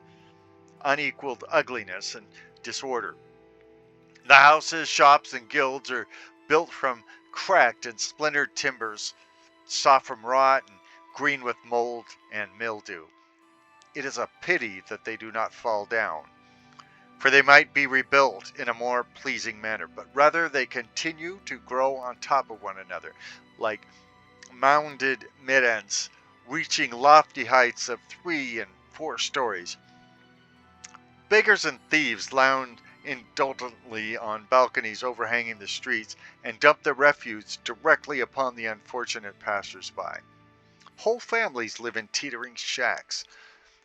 unequaled ugliness and disorder. The houses, shops, and guilds are built from cracked and splintered timbers, soft from rot and green with mold and mildew. It is a pity that they do not fall down, for they might be rebuilt in a more pleasing manner, but rather they continue to grow on top of one another, like mounded middens, reaching lofty heights of 3 and 4 stories. Beggars and thieves lounge indulgently on balconies overhanging the streets and dump their refuse directly upon the unfortunate passers-by. Whole families live in teetering shacks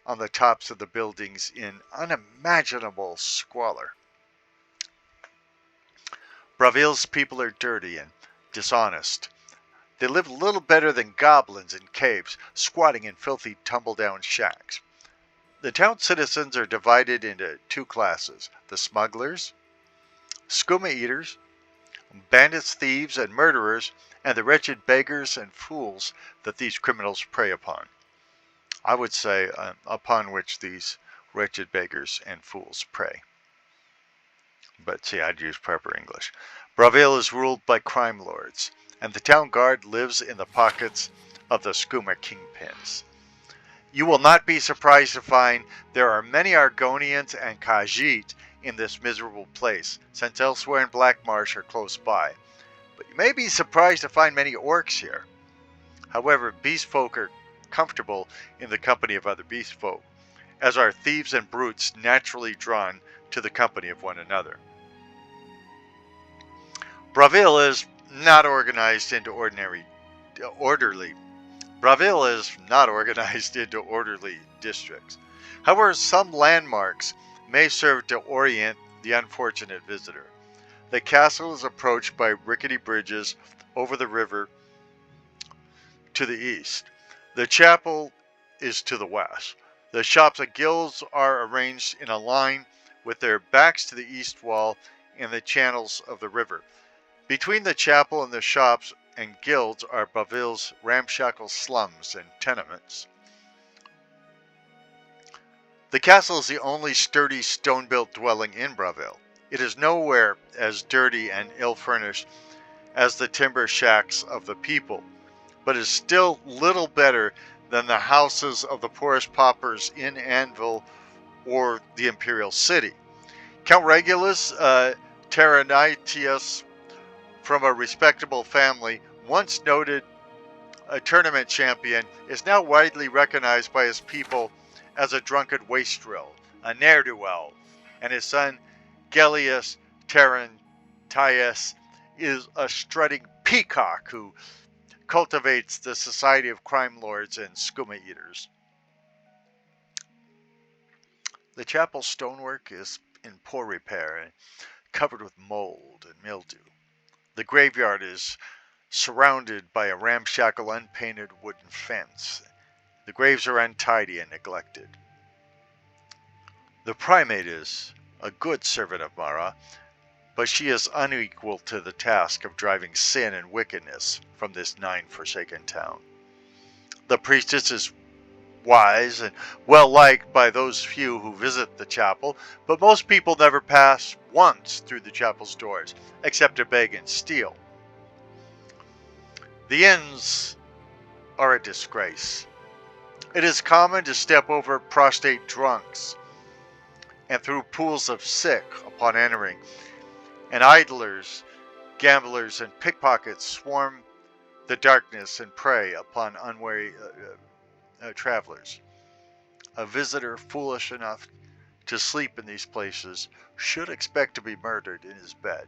on the tops of the buildings in unimaginable squalor. Braville's people are dirty and dishonest. They live little better than goblins in caves, squatting in filthy tumble-down shacks. The town citizens are divided into 2 classes: the smugglers, skooma eaters, bandits, thieves, and murderers, and the wretched beggars and fools that these criminals prey upon. I would say upon which these wretched beggars and fools prey. But see, I'd use proper English. Braville is ruled by crime lords, and the town guard lives in the pockets of the skooma kingpins. You will not be surprised to find there are many Argonians and Khajiit in this miserable place, since elsewhere in Black Marsh are close by. But you may be surprised to find many orcs here. However, beast folk are comfortable in the company of other beast folk, as are thieves and brutes naturally drawn to the company of one another. Bravil is not organized into orderly. Bravil is not organized into orderly districts. However, some landmarks may serve to orient the unfortunate visitor. The castle is approached by rickety bridges over the river to the east. The chapel is to the west. The shops and guilds are arranged in a line with their backs to the east wall and the channels of the river. Between the chapel and the shops and guilds are Bravil's ramshackle slums and tenements. The castle is the only sturdy stone-built dwelling in Bravil. It is nowhere as dirty and ill-furnished as the timber shacks of the people, but is still little better than the houses of the poorest paupers in Anvil or the Imperial City. Count Regulus Terranitius, from a respectable family, once noted a tournament champion, is now widely recognized by his people as a drunken wastrel, a ne'er-do-well, and his son Gellius Terrantius is a strutting peacock who cultivates the society of crime lords and skooma eaters. The chapel's stonework is in poor repair and covered with mold and mildew. The graveyard is surrounded by a ramshackle unpainted wooden fence. The graves are untidy and neglected. The primate is a good servant of Mara, but she is unequal to the task of driving sin and wickedness from this forsaken town. The priestess is wise and well liked by those few who visit the chapel, but most people never pass once through the chapel's doors, except to beg and steal. The inns are a disgrace. It is common to step over prostrate drunks and through pools of sick upon entering, and idlers, gamblers, and pickpockets swarm the darkness and prey upon unwary travelers. A visitor foolish enough to sleep in these places should expect to be murdered in his bed.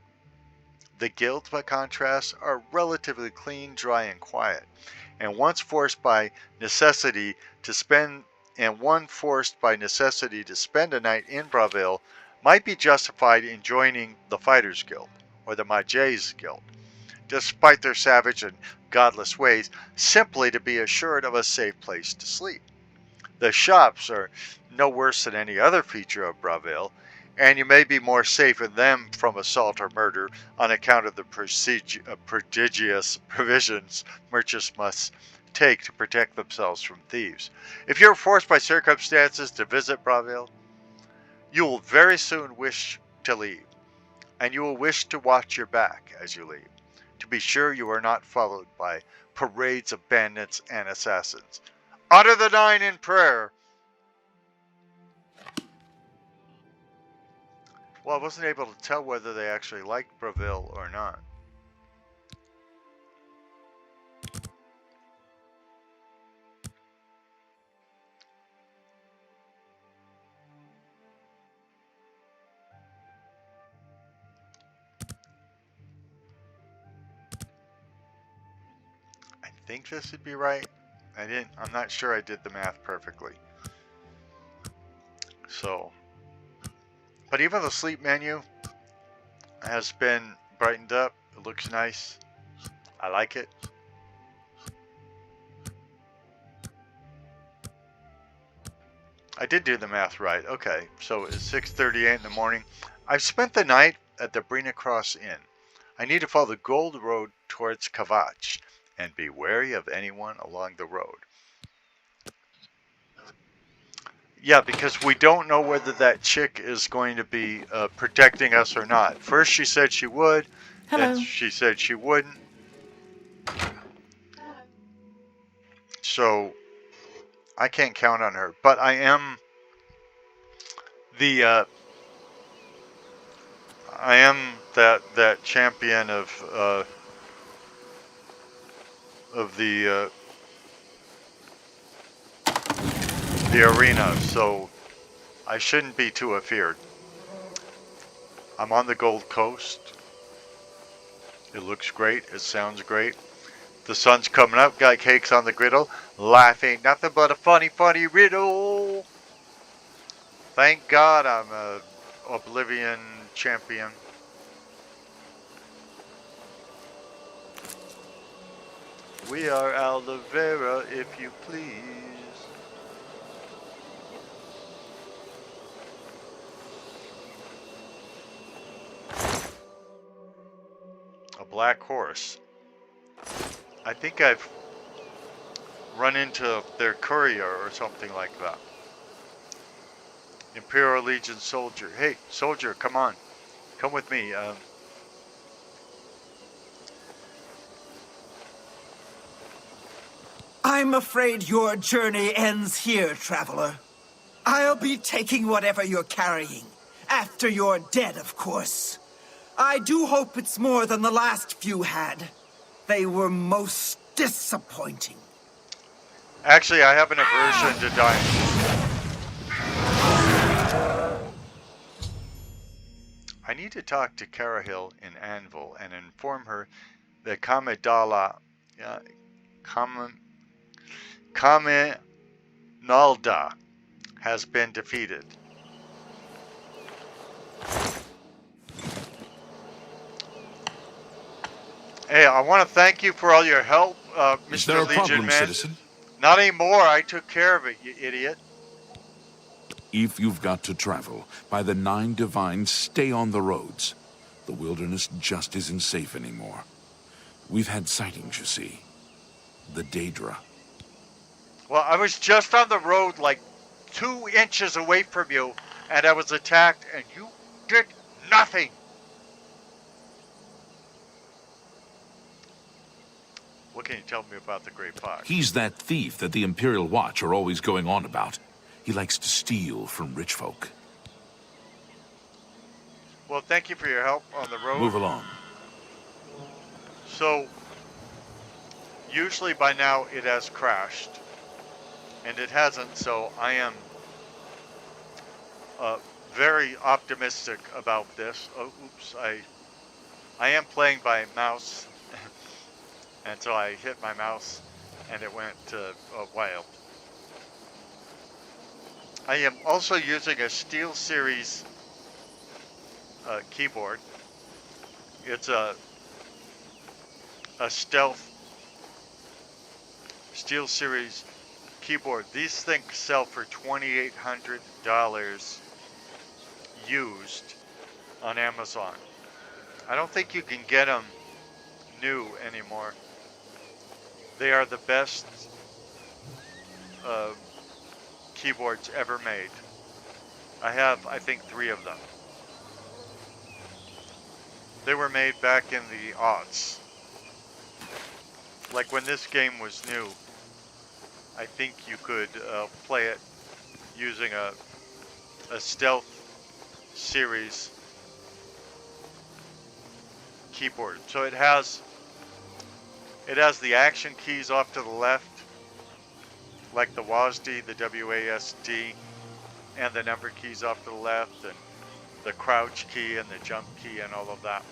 The guilds, by contrast, are relatively clean, dry, and quiet, and one forced by necessity to spend a night in Bravil might be justified in joining the Fighters Guild or the Mages Guild, despite their savage and godless ways, simply to be assured of a safe place to sleep. The shops are no worse than any other feature of Bravil, and you may be more safe in them from assault or murder on account of the prodigious provisions merchants must take to protect themselves from thieves. If you're forced by circumstances to visit Bravil, you will very soon wish to leave, and you will wish to watch your back as you leave, to be sure you are not followed by parades of bandits and assassins. Honor the Nine in prayer. Well, I wasn't able to tell whether they actually liked Bravil or not. I think this would be right. I'm not sure I did the math perfectly. So, but even the sleep menu has been brightened up. It looks nice. I like it. I did do the math right. Okay, so it's 6:38 in the morning. I've spent the night at the Brina Cross Inn. I need to follow the Gold Road towards Kavach and be wary of anyone along the road. Yeah, because we don't know whether that chick is going to be protecting us or not. First she said she would, Hello. then she said she wouldn't. So I can't count on her, but I am that champion of the arena. So I shouldn't be too afeared. I'm on the Gold Coast. It looks great. It sounds great. The sun's coming up. Got cakes on the griddle. Life ain't nothing but a funny, funny riddle. Thank God I'm a Oblivion champion. We are aloe vera, if you please. A black horse. I think I've run into their courier or something like that. Imperial Legion soldier. Hey, soldier, come on. Come with me. I'm afraid your journey ends here, traveler. I'll be taking whatever you're carrying. After you're dead, of course. I do hope it's more than the last few had. They were most disappointing. Actually, I have an aversion to dying. I need to talk to Carahil in Anvil and inform her that Kamidala, Kaminalda has been defeated. Hey, I want to thank you for all your help, Is Mr. there a Legion problem, Man. citizen? Not anymore. I took care of it, you idiot. If you've got to travel, by the 9 Divines, stay on the roads. The wilderness just isn't safe anymore. We've had sightings, you see. The Daedra. Well, I was just on the road like 2 inches away from you, and I was attacked, and you did nothing. What can you tell me about the Great Fox? He's that thief that the Imperial Watch are always going on about. He likes to steal from rich folk. Well, thank you for your help on the road. Move along. So, usually by now it has crashed. And it hasn't, so I am very optimistic about this. Oh, oops, I am playing by mouse. And so I hit my mouse and it went wild. I am also using a Steel Series keyboard. It's a stealth Steel Series keyboard. These things sell for $2,800 used on Amazon. I don't think you can get them new anymore. They are the best keyboards ever made. I have, I think, 3 of them. They were made back in the aughts. Like when this game was new, I think you could play it using a Stealth Series keyboard. So it has the action keys off to the left, like the WASD, the WASD, and the number keys off to the left, and the crouch key and the jump key and all of that.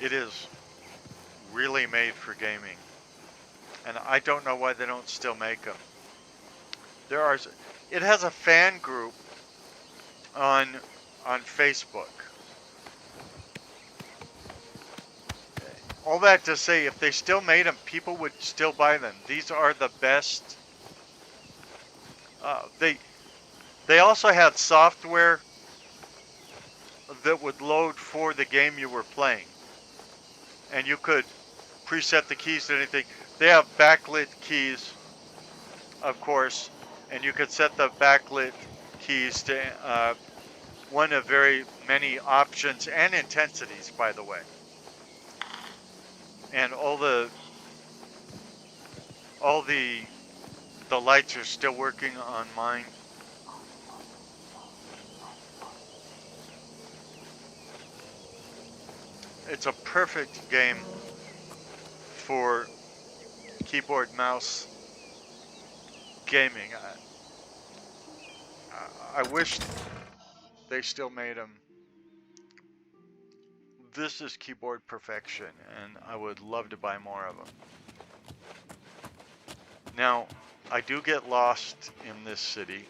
It is really made for gaming, and I don't know why they don't still make them. It has a fan group on Facebook. All that to say, if they still made them, people would still buy them. These are the best. They also had software that would load for the game you were playing, and you could preset the keys to anything. They have backlit keys, of course, and you could set the backlit keys to one of very many options and intensities, by the way. And all the lights are still working on mine. It's a perfect game for keyboard, mouse, gaming. I wish they still made them. This is keyboard perfection, and I would love to buy more of them. Now, I do get lost in this city.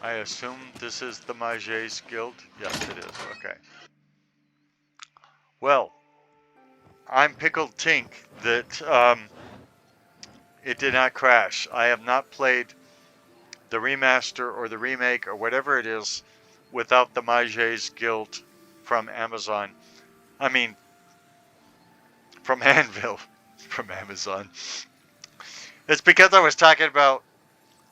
I assume this is the Mages Guild? Yes, it is. Okay. Well, I'm Pickled Tink that it did not crash. I have not played the remaster or the remake or whatever it is without the Mages Guild from Amazon. I mean, from Anvil, from Amazon. It's because I was talking about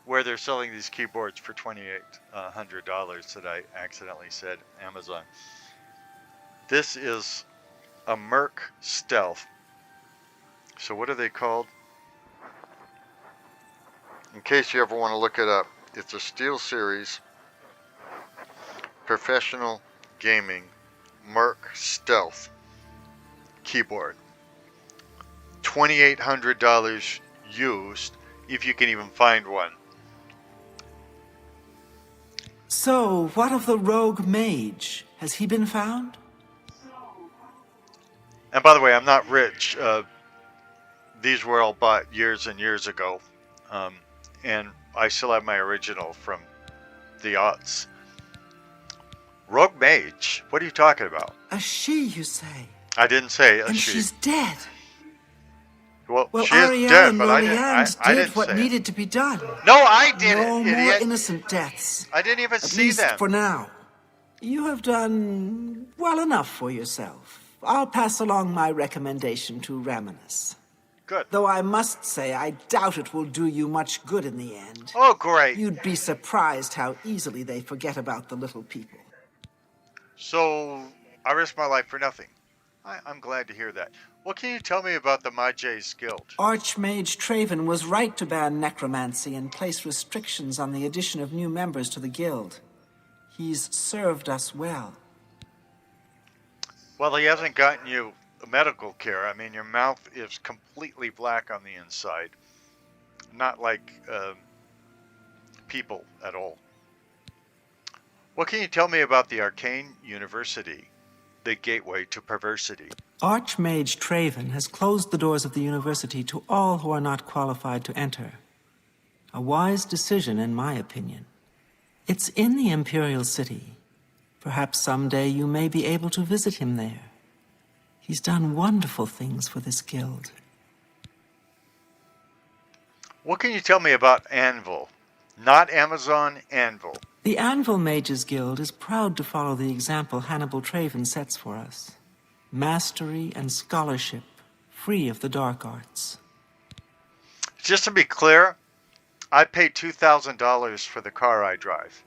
where they're selling these keyboards for $2,800 that I accidentally said Amazon. This is a Merc Stealth. So what are they called? In case you ever want to look it up, it's a SteelSeries Professional Gaming Merc Stealth keyboard. $2,800 used, if you can even find one. So, what of the rogue mage? Has he been found? And by the way, I'm not rich. These were all bought years and years ago. And I still have my original from the aughts. Rogue mage? What are you talking about? A she, you say? I didn't say a And she. she's dead. Well, she Ariel is dead, and but I Liliane didn't did what say needed to be done. No, I did No it, more idiot. innocent deaths. I didn't even At see least them. for now. You have done well enough for yourself. I'll pass along my recommendation to Raminus. Good. Though I must say, I doubt it will do you much good in the end. Oh, great. You'd be surprised how easily they forget about the little people. So, I risked my life for nothing. I'm glad to hear that. What can you tell me about the Mages Guild? Archmage Traven was right to ban necromancy and place restrictions on the addition of new members to the guild. He's served us well. Well, he hasn't gotten you medical care. I mean, your mouth is completely black on the inside. Not like people at all. What can you tell me about the Arcane University, the gateway to perversity? Archmage Traven has closed the doors of the university to all who are not qualified to enter. A wise decision, in my opinion. It's in the Imperial City. Perhaps someday you may be able to visit him there. He's done wonderful things for this guild. What can you tell me about Anvil? Not Amazon, Anvil. The Anvil Mages Guild is proud to follow the example Hannibal Traven sets for us. Mastery and scholarship, free of the dark arts. Just to be clear, I paid $2,000 for the car I drive.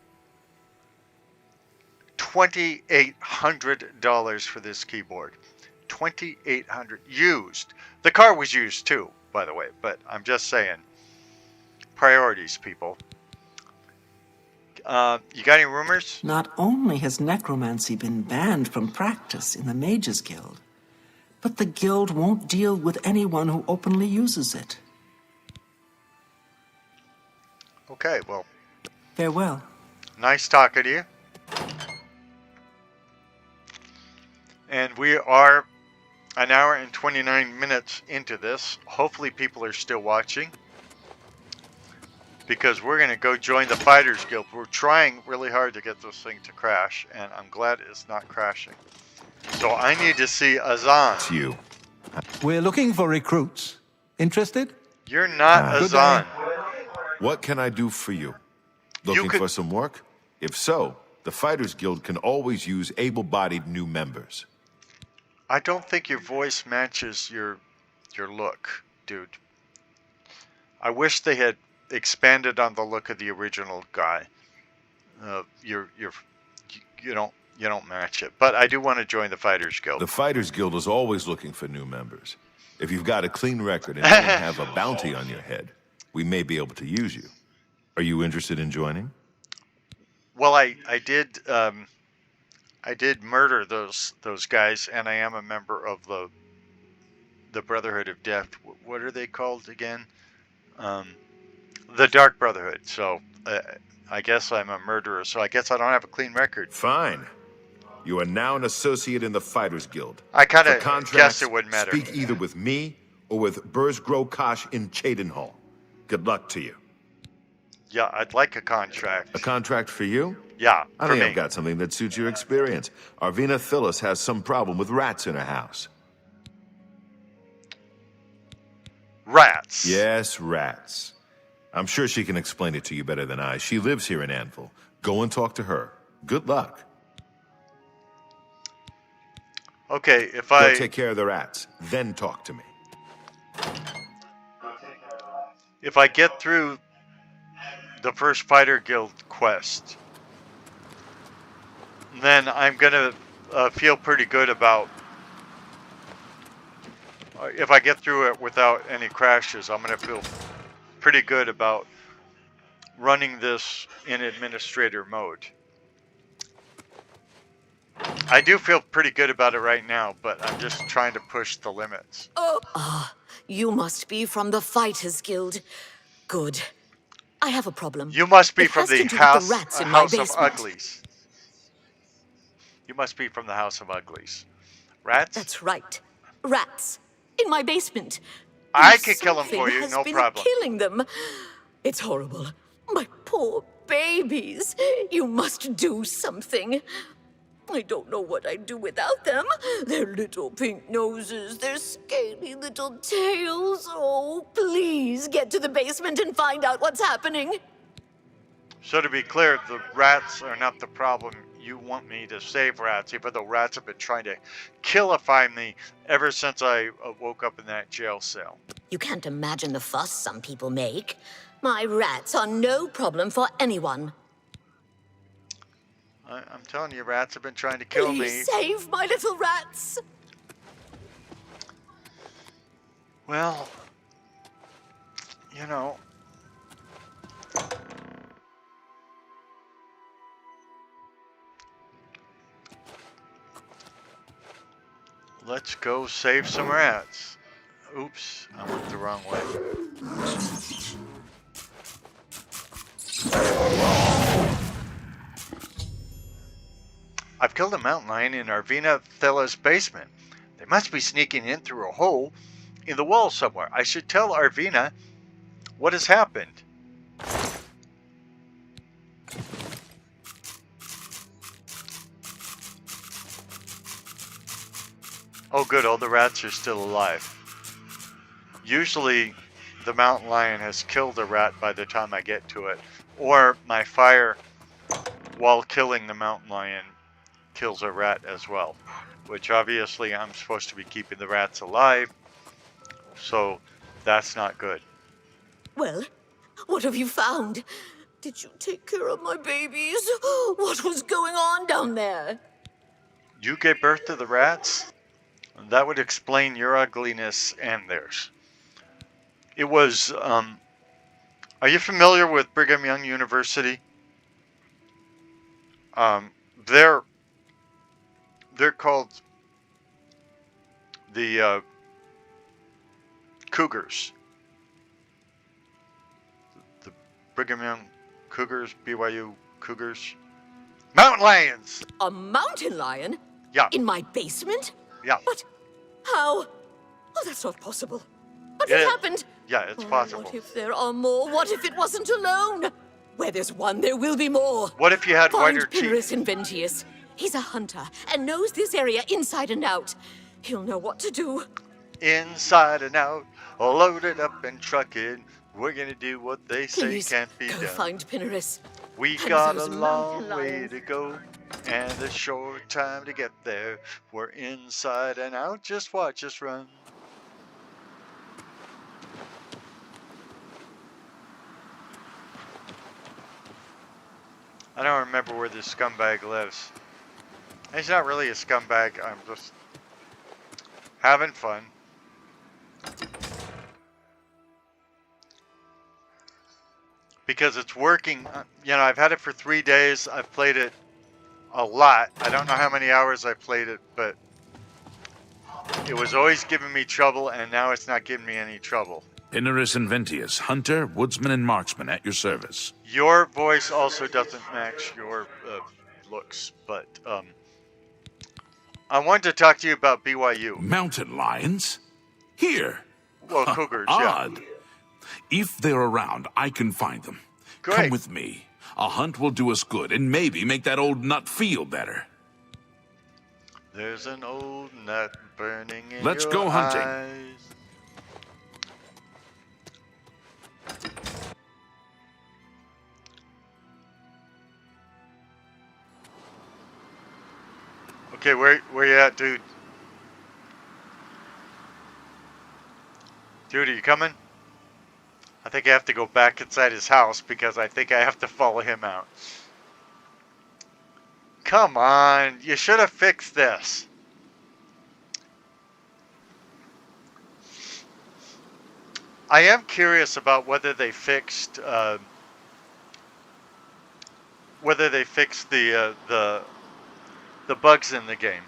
$2,800 for this keyboard. $2,800 used. The car was used too, by the way, but I'm just saying. Priorities, people. You got any rumors? Not only has necromancy been banned from practice in the Mages Guild, but the guild won't deal with anyone who openly uses it. Okay, well. Farewell. Nice talking to you. And we are an hour and 29 minutes into this. Hopefully people are still watching, because we're going to go join the Fighters Guild. We're trying really hard to get this thing to crash, and I'm glad it's not crashing. So I need to see Azan. It's you. We're looking for recruits. Interested? You're not Good Azan. What can I do for you? Looking for some work? If so, the Fighters Guild can always use able-bodied new members. I don't think your voice matches your look, dude. I wish they had expanded on the look of the original guy. You don't match it. But I do want to join the Fighters Guild. The Fighters Guild is always looking for new members. If you've got a clean record and don't have a bounty on your head, we may be able to use you. Are you interested in joining? Well, I did murder those guys, and I am a member of the Brotherhood of Death. What are they called again? the Dark Brotherhood. So I guess I'm a murderer. So I guess I don't have a clean record. Fine. You are now an associate in the Fighters Guild. I kind For of contracts, guessed it wouldn't matter. speak either with me or with Burzgro Kosh in Cheydinhall. Good luck to you. Yeah, I'd like a contract. A contract for you? Yeah, I for think me. I've got something that suits your experience. Arvina Phyllis has some problem with rats in her house. Rats? Yes, rats. I'm sure she can explain it to you better than I. She lives here in Anvil. Go and talk to her. Good luck. Okay, if Go I... take care of the rats, then talk to me. If I get through the first Fighter Guild quest, then I'm gonna feel pretty good about... if I get through it without any crashes, I'm gonna feel pretty good about running this in administrator mode. I do feel pretty good about it right now, but I'm just trying to push the limits. You must be from the Fighters Guild. Good. I have a problem. You must be It from has the to do with house, the rats in house my of basement. Uglies. You must be from the House of Uglies. Rats? That's right. Rats. In my basement. I could kill them for Something you, has no been problem. killing them. It's horrible. My poor babies. You must do something. I don't know what I'd do without them. Their little pink noses, their scaly little tails. Oh, please get to the basement and find out what's happening. So to be clear, the rats are not the problem. You want me to save rats, even though rats have been trying to killify me ever since I woke up in that jail cell. You can't imagine the fuss some people make. My rats are no problem for anyone. I'm telling you, rats have been trying to kill me. Please save my little rats. Well, you know... Let's go save some rats. Oops, I went the wrong way. I've killed a mountain lion in Arvina Thella's basement. They must be sneaking in through a hole in the wall somewhere. I should tell Arvina what has happened. Oh good, all the rats are still alive. Usually the mountain lion has killed a rat by the time I get to it. Or my fire, while killing the mountain lion, kills a rat as well. Which obviously I'm supposed to be keeping the rats alive. So that's not good. Well, what have you found? Did you take care of my babies? What was going on down there? You gave birth to the rats? That would explain your ugliness and theirs. It was, are you familiar with Brigham Young University? They're called the Cougars. The Brigham Young Cougars, BYU Cougars. Mountain lions! A mountain lion? Yeah. In my basement? Yeah. But how? Oh, that's not possible. What Yeah. happened? Yeah, it's possible. What if there are more? What if it wasn't alone? Where there's one, there will be more. What if you had Find whiter teeth? Pinnerus Inventius. He's a hunter and knows this area inside and out. He'll know what to do. Inside and out, load it up and truck it. We're gonna do what they say Please, can't be go done. find Pinnerus. We And got a those long mountain way lions. to go and a short time to get there. We're inside and out, just watch us run. I don't remember where this scumbag lives. He's not really a scumbag, I'm just having fun. Because it's working. You know, I've had it for 3 days. I've played it a lot. I don't know how many hours I played it, but it was always giving me trouble, and now it's not giving me any trouble. Pinnerus Inventius, hunter, woodsman, and marksman at your service. Your voice also doesn't match your looks, but I wanted to talk to you about BYU. Mountain lions? Here. Well, cougars, yeah. Odd. If they're around, I can find them. Great. Come with me. A hunt will do us good and maybe make that old nut feel better. There's an old nut burning in Let's your go hunting. eyes. Okay, where you at, dude? Dude, are you coming? I think I have to go back inside his house because I think I have to follow him out. Come on, you should have fixed this. I am curious about whether they fixed the bugs in the game,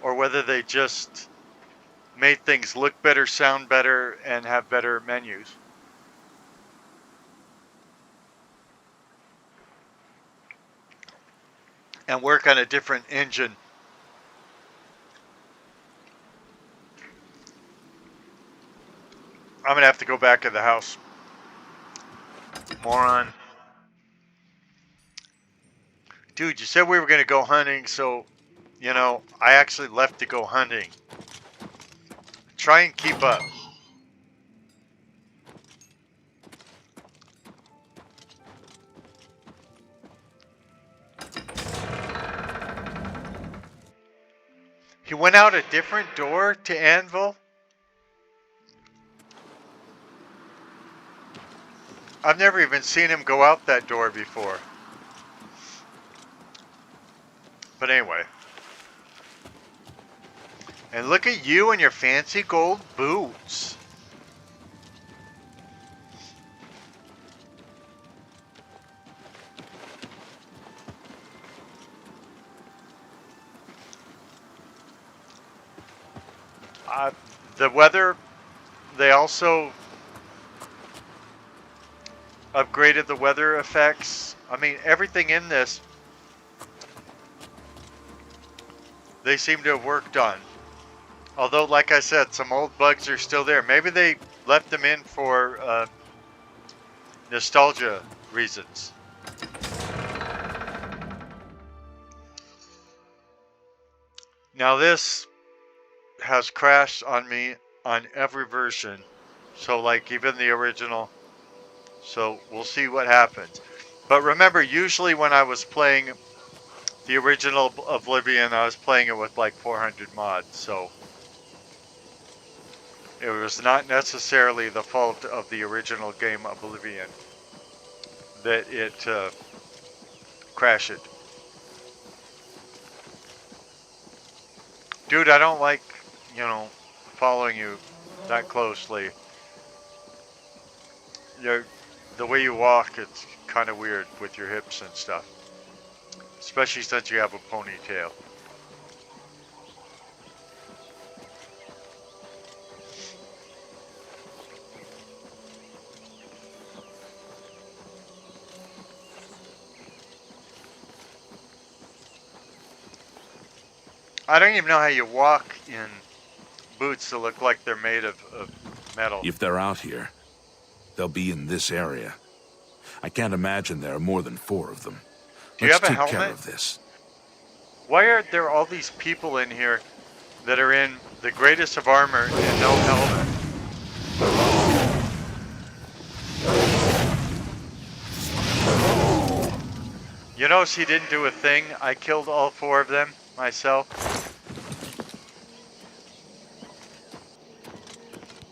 or whether they just made things look better, sound better, and have better menus. And work on a different engine. I'm gonna have to go back in the house. Moron. Dude, you said we were gonna go hunting, so, you know, I actually left to go hunting. Try and keep up. He went out a different door to Anvil? I've never even seen him go out that door before. But anyway. And look at you and your fancy gold boots. The weather, they also upgraded the weather effects. I mean, everything in this, they seem to have worked on. Although, like I said, some old bugs are still there. Maybe they left them in for nostalgia reasons. Now this has crashed on me on every version. So like even the original. So we'll see what happens. But remember, usually when I was playing the original Oblivion, I was playing it with like 400 mods. So it was not necessarily the fault of the original game Oblivion that it crashed. Dude, I don't like, you know, following you that closely. The way you walk, it's kind of weird with your hips and stuff. Especially since you have a ponytail. I don't even know how you walk in boots that look like they're made of metal. If they're out here, they'll be in this area. I can't imagine there are more than 4 of them. Do you Let's have a take care helmet? of this. Why are there all these people in here that are in the greatest of armor and no helmet? You notice he didn't do a thing. I killed all 4 of them myself.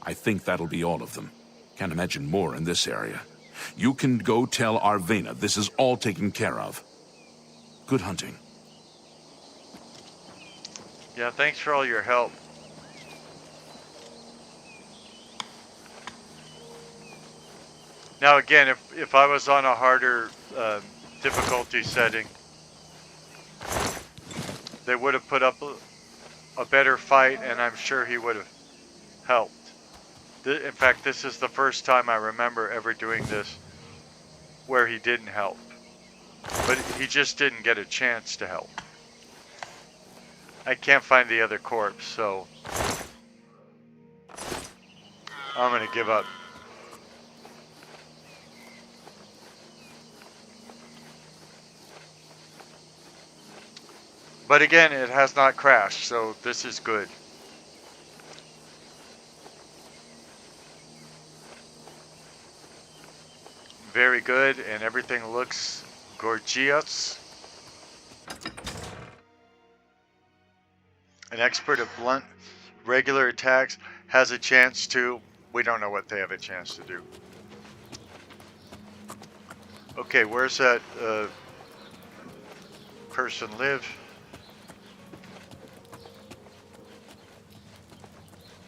I think that'll be all of them. Can't imagine more in this area. You can go tell Arvena this is all taken care of. Good hunting. Yeah, thanks for all your help. Now again, if I was on a harder difficulty setting, they would have put up a better fight, and I'm sure he would have helped. In fact, this is the first time I remember ever doing this where he didn't help. But he just didn't get a chance to help. I can't find the other corpse, so I'm gonna give up. But again, it has not crashed, so this is good. Very good, and everything looks gorgeous. An expert at blunt, regular attacks has a chance to... We don't know what they have a chance to do. Okay, where's that person live?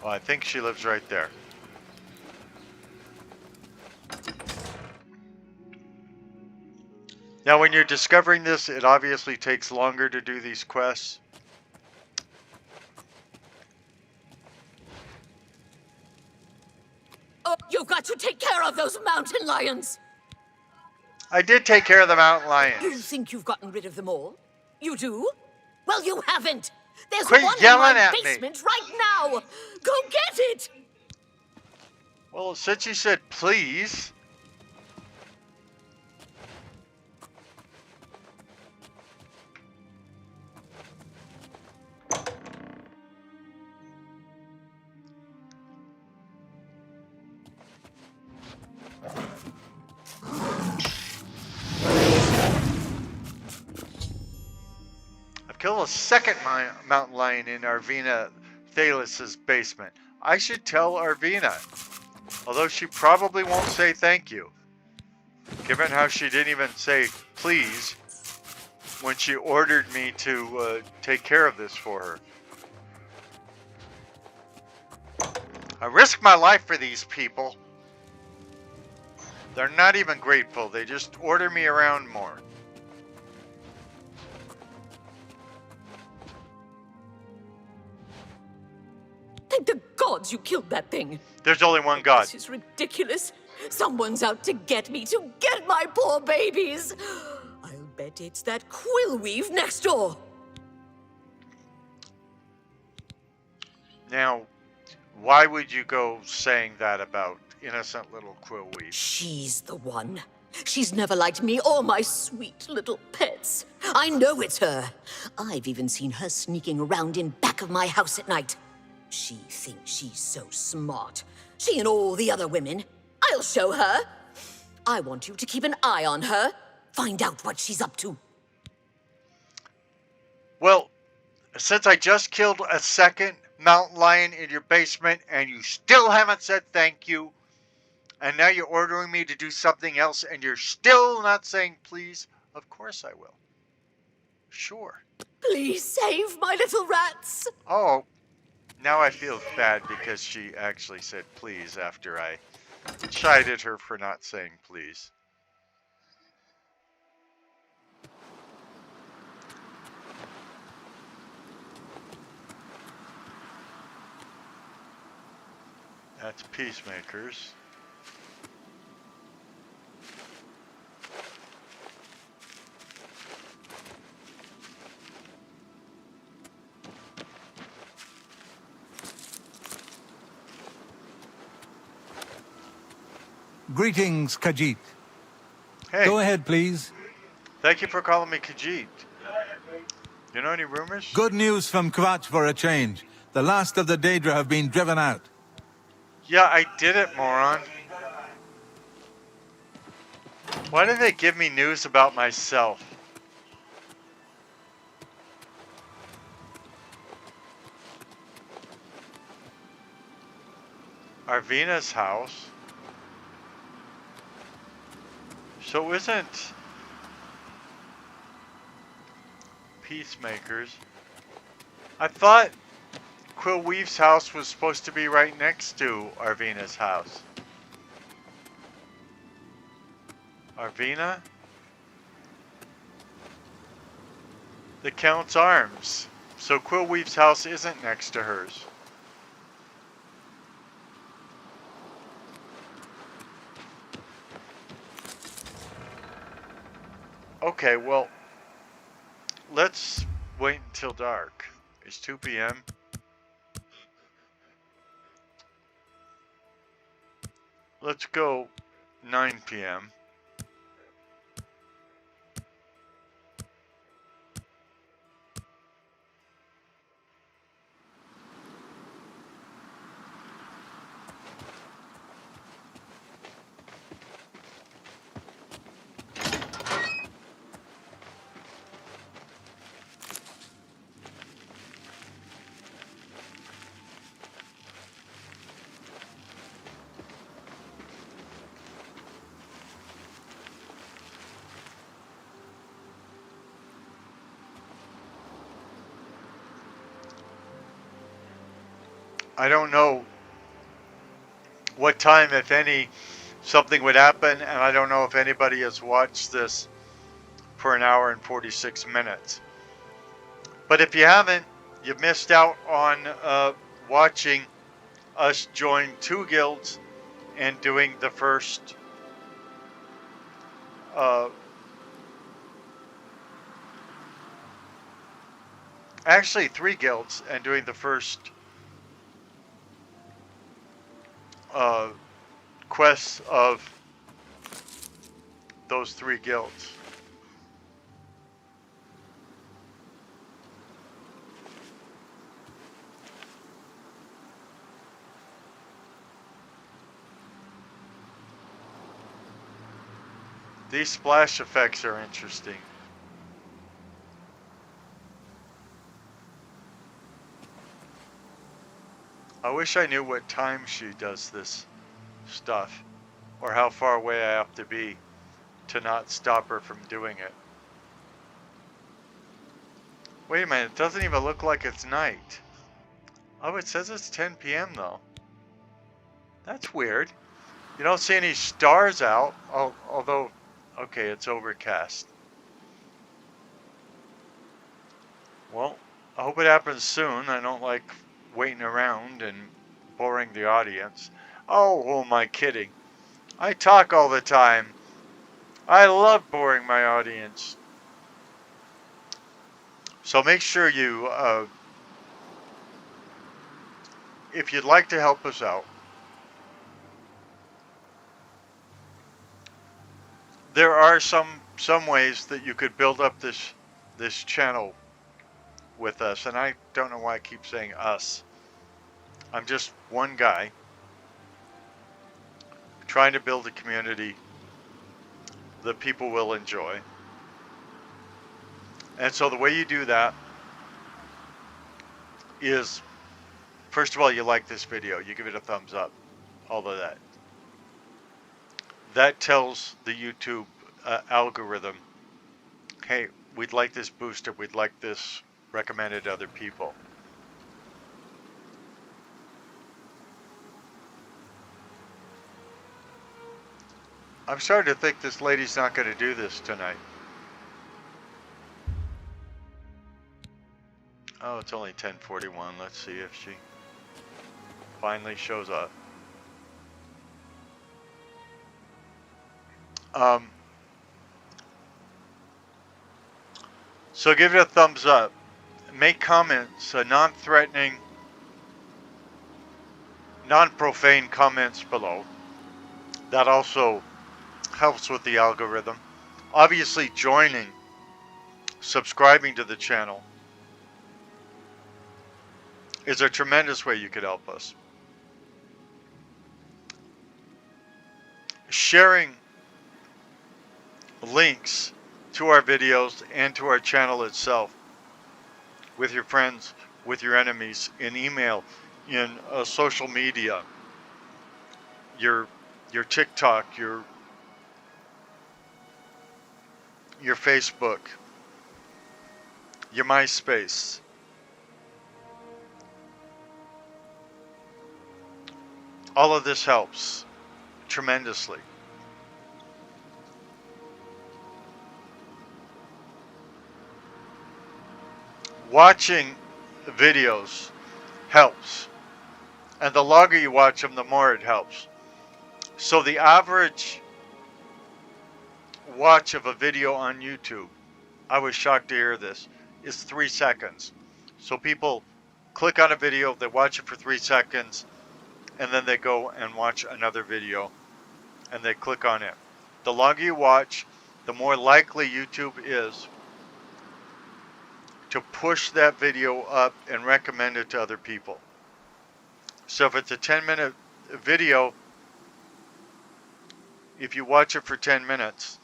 Well, I think she lives right there. Now, when you're discovering this, it obviously takes longer to do these quests. Oh, you've got to take care of those mountain lions! I did take care of the mountain lions. You think you've gotten rid of them all? You do? Well, you haven't! There's Quit one in yelling my at me. basement right now! Go get it! Well, since you said please... Kill a second mountain lion in Arvina Thales' basement. I should tell Arvina, although she probably won't say thank you, given how she didn't even say please when she ordered me to take care of this for her. I risk my life for these people. They're not even grateful. They just order me around more. Thank the gods you killed that thing. There's only one god. This is ridiculous. Someone's out to get me, to get my poor babies. I'll bet it's that quill weave next door. Now, why would you go saying that about innocent little quill weave? She's the one. She's never liked me or my sweet little pets. I know it's her. I've even seen her sneaking around in back of my house at night. She thinks she's so smart. She and all the other women. I'll show her. I want you to keep an eye on her. Find out what she's up to. Well, since I just killed a second mountain lion in your basement and you still haven't said thank you, and now you're ordering me to do something else and you're still not saying please, of course I will. Sure. Please save my little rats. Oh. Now I feel bad because she actually said please after I chided her for not saying please. That's peacemakers. Greetings, Khajiit. Hey. Go ahead, please. Thank you for calling me Khajiit. You know any rumors? Good news from Kvatch for a change. The last of the Daedra have been driven out. Yeah, I did it, moron. Why do they give me news about myself? Arvina's house. So isn't peacemakers? I thought Quill Weave's house was supposed to be right next to Arvina's house. Arvina? The Count's Arms. So Quill Weave's house isn't next to hers. Okay, well, let's wait until dark. It's 2 p.m. Let's go 9 p.m. I don't know what time, if any, something would happen, and I don't know if anybody has watched this for an hour and 46 minutes. But if you haven't, you missed out on watching us join 2 guilds and doing the first actually 3 guilds and doing the first quests of those 3 guilds. These splash effects are interesting. I wish I knew what time she does this stuff, or how far away I have to be to not stop her from doing it. Wait a minute, it doesn't even look like it's night. Oh, it says it's 10 p.m. though. That's weird. You don't see any stars out, although, okay, it's overcast. Well, I hope it happens soon. I don't like waiting around and boring the audience. Oh, who am I kidding? I talk all the time. I love boring my audience. So make sure you, if you'd like to help us out, there are some ways that you could build up this channel with us, and I don't know why I keep saying us. I'm just one guy trying to build a community that people will enjoy. And so the way you do that is, first of all, you like this video, you give it a thumbs up, all of that. That tells the YouTube algorithm, hey, we'd like this boosted, we'd like this recommended to other people. I'm starting to think this lady's not going to do this tonight. Oh, it's only 10:41. Let's see if she finally shows up. So give it a thumbs up. Make comments, non-threatening, non-profane comments below. That also helps with the algorithm. Obviously, joining, subscribing to the channel is a tremendous way you could help us. Sharing links to our videos and to our channel itself with your friends, with your enemies, in email, in social media, your TikTok, your Facebook, your MySpace. All of this helps tremendously. Watching videos helps, and the longer you watch them, the more it helps. So the average watch of a video on YouTube, I was shocked to hear this, is 3 seconds. So people click on a video, they watch it for 3 seconds, and then they go and watch another video, and they click on it. The longer you watch, the more likely YouTube is to push that video up and recommend it to other people. So if it's a 10-minute video, if you watch it for 10 minutes,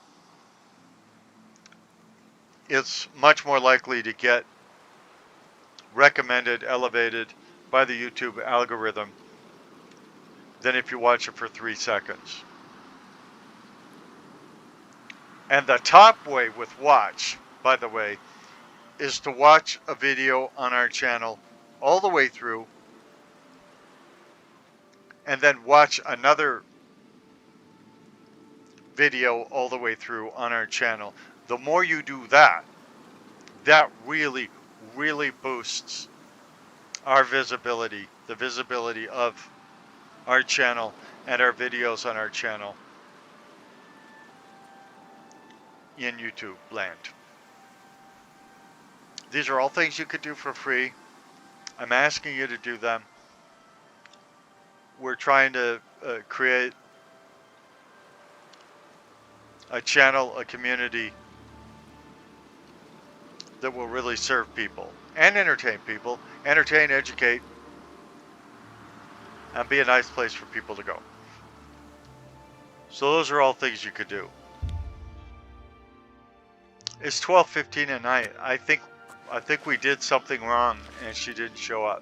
it's much more likely to get recommended, elevated by the YouTube algorithm than if you watch it for 3 seconds. And the top way with watch, by the way, is to watch a video on our channel all the way through and then watch another video all the way through on our channel. The more you do that, that really, really boosts our visibility, the visibility of our channel and our videos on our channel in YouTube land. These are all things you could do for free. I'm asking you to do them. We're trying to create a channel, a community that will really serve people and entertain people, entertain, educate, and be a nice place for people to go. So those are all things you could do. It's 12:15 at night. I think we did something wrong and she didn't show up.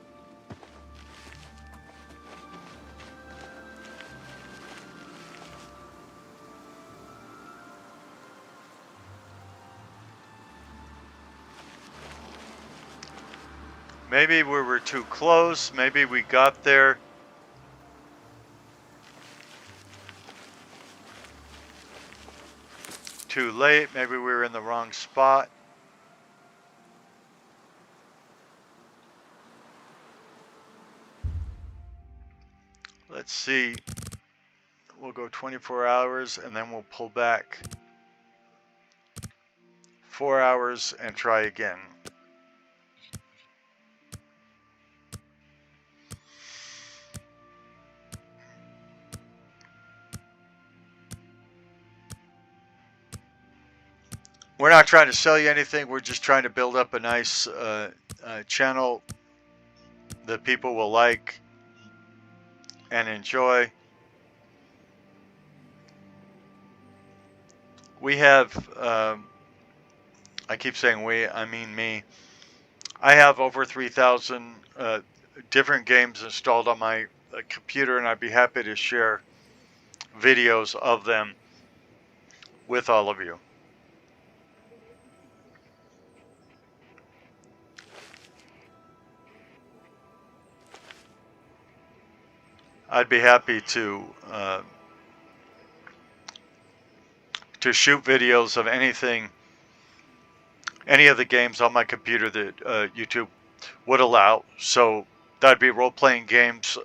Maybe we were too close. Maybe we got there too late. Maybe we were in the wrong spot. Let's see. We'll go 24 hours and then we'll pull back 4 hours and try again. We're not trying to sell you anything. We're just trying to build up a nice channel that people will like and enjoy. We have, I keep saying we, I mean me. I have over 3,000 different games installed on my computer, and I'd be happy to share videos of them with all of you. I'd be happy to shoot videos of anything, any of the games on my computer that YouTube would allow. So that'd be role-playing games,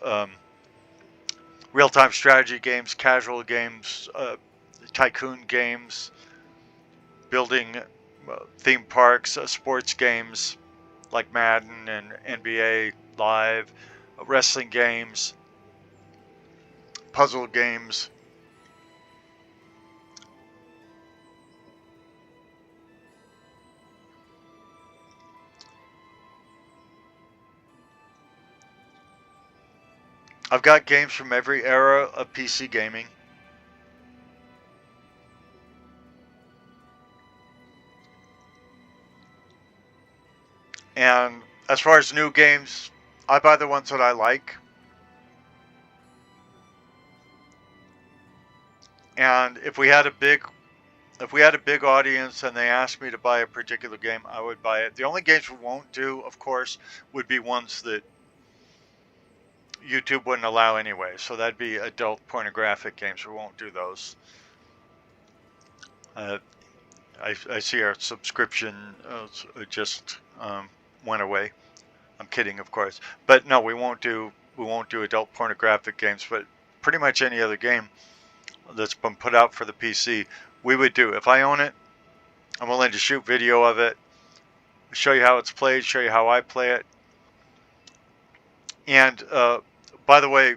real-time strategy games, casual games, tycoon games, building theme parks, sports games like Madden and NBA Live, wrestling games, puzzle games. I've got games from every era of PC gaming. And as far as new games, I buy the ones that I like. And if we had a big audience and they asked me to buy a particular game, I would buy it. The only games we won't do, of course, would be ones that YouTube wouldn't allow anyway. So that'd be adult pornographic games. We won't do those. I see our subscription just went away. I'm kidding, of course. But no, we won't do adult pornographic games. But pretty much any other game that's been put out for the PC, we would do. If I own it, I'm willing to shoot video of it, show you how it's played, show you how I play it. And by the way,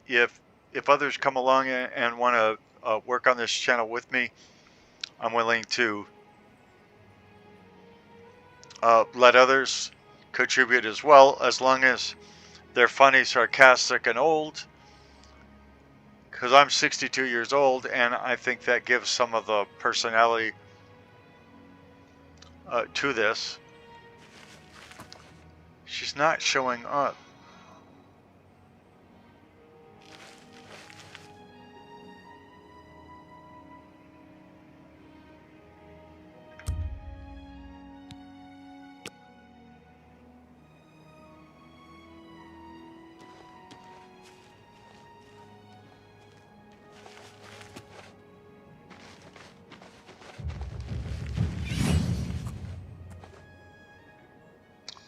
if others come along and want to work on this channel with me, I'm willing to let others contribute as well, as long as they're funny, sarcastic, and old. Because I'm 62 years old, and I think that gives some of the personality to this. She's not showing up.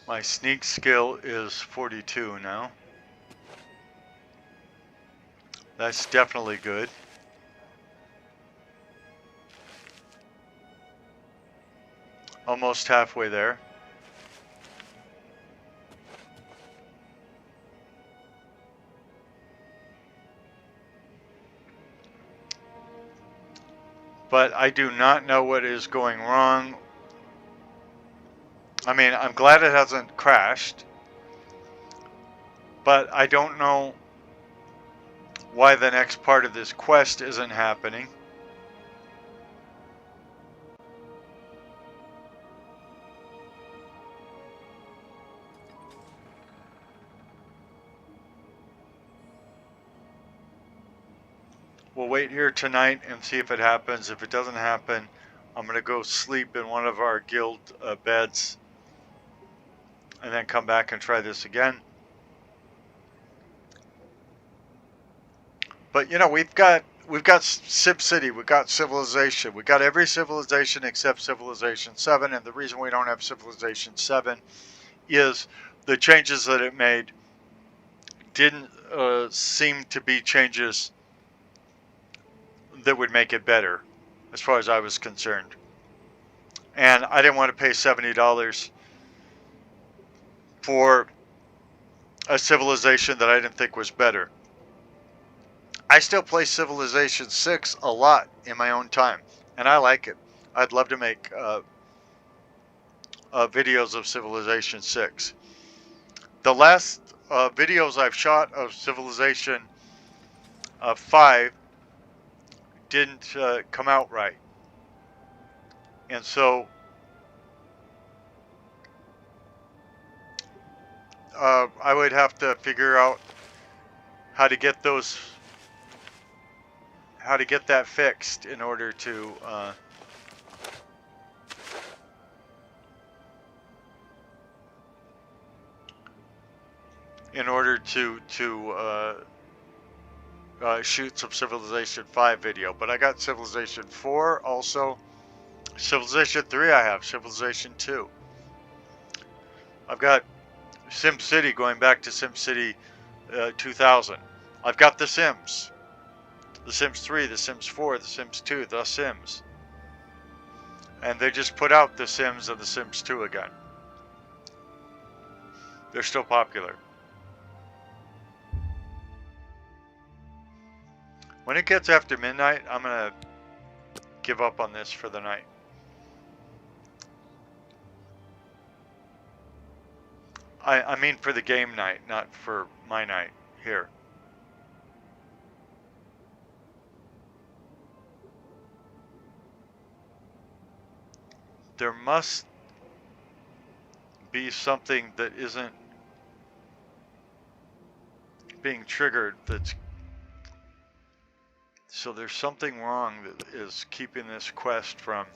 My sneak skill is 42 now. That's definitely good. Almost halfway there. But I do not know what is going wrong. I mean, I'm glad it hasn't crashed, but I don't know why the next part of this quest isn't happening. We'll wait here tonight and see if it happens. If it doesn't happen, I'm going to go sleep in one of our guild beds and then come back and try this again. But you know, we've got SimCity, we've got Civilization, we've got every civilization except Civilization 7, and the reason we don't have Civilization 7 is the changes that it made didn't seem to be changes that would make it better, as far as I was concerned. And I didn't want to pay $70 for a civilization that I didn't think was better. I still play Civilization 6 a lot in my own time, and I like it. I'd love to make videos of Civilization 6. The last videos I've shot of Civilization 5 didn't come out right. And so I would have to figure out how to get that fixed in order to shoot some Civilization 5 video. But I got Civilization 4 also. Civilization 3 I have. Civilization 2. I've got SimCity going back to SimCity 2000. I've got The Sims. The Sims 3, The Sims 4, The Sims 2, The Sims. And they just put out The Sims and The Sims 2 again. They're still popular. When it gets after midnight, I'm going to give up on this for the night. I mean for the game night, not for my night here. There must be something that isn't being triggered that's... So there's something wrong that is keeping this quest from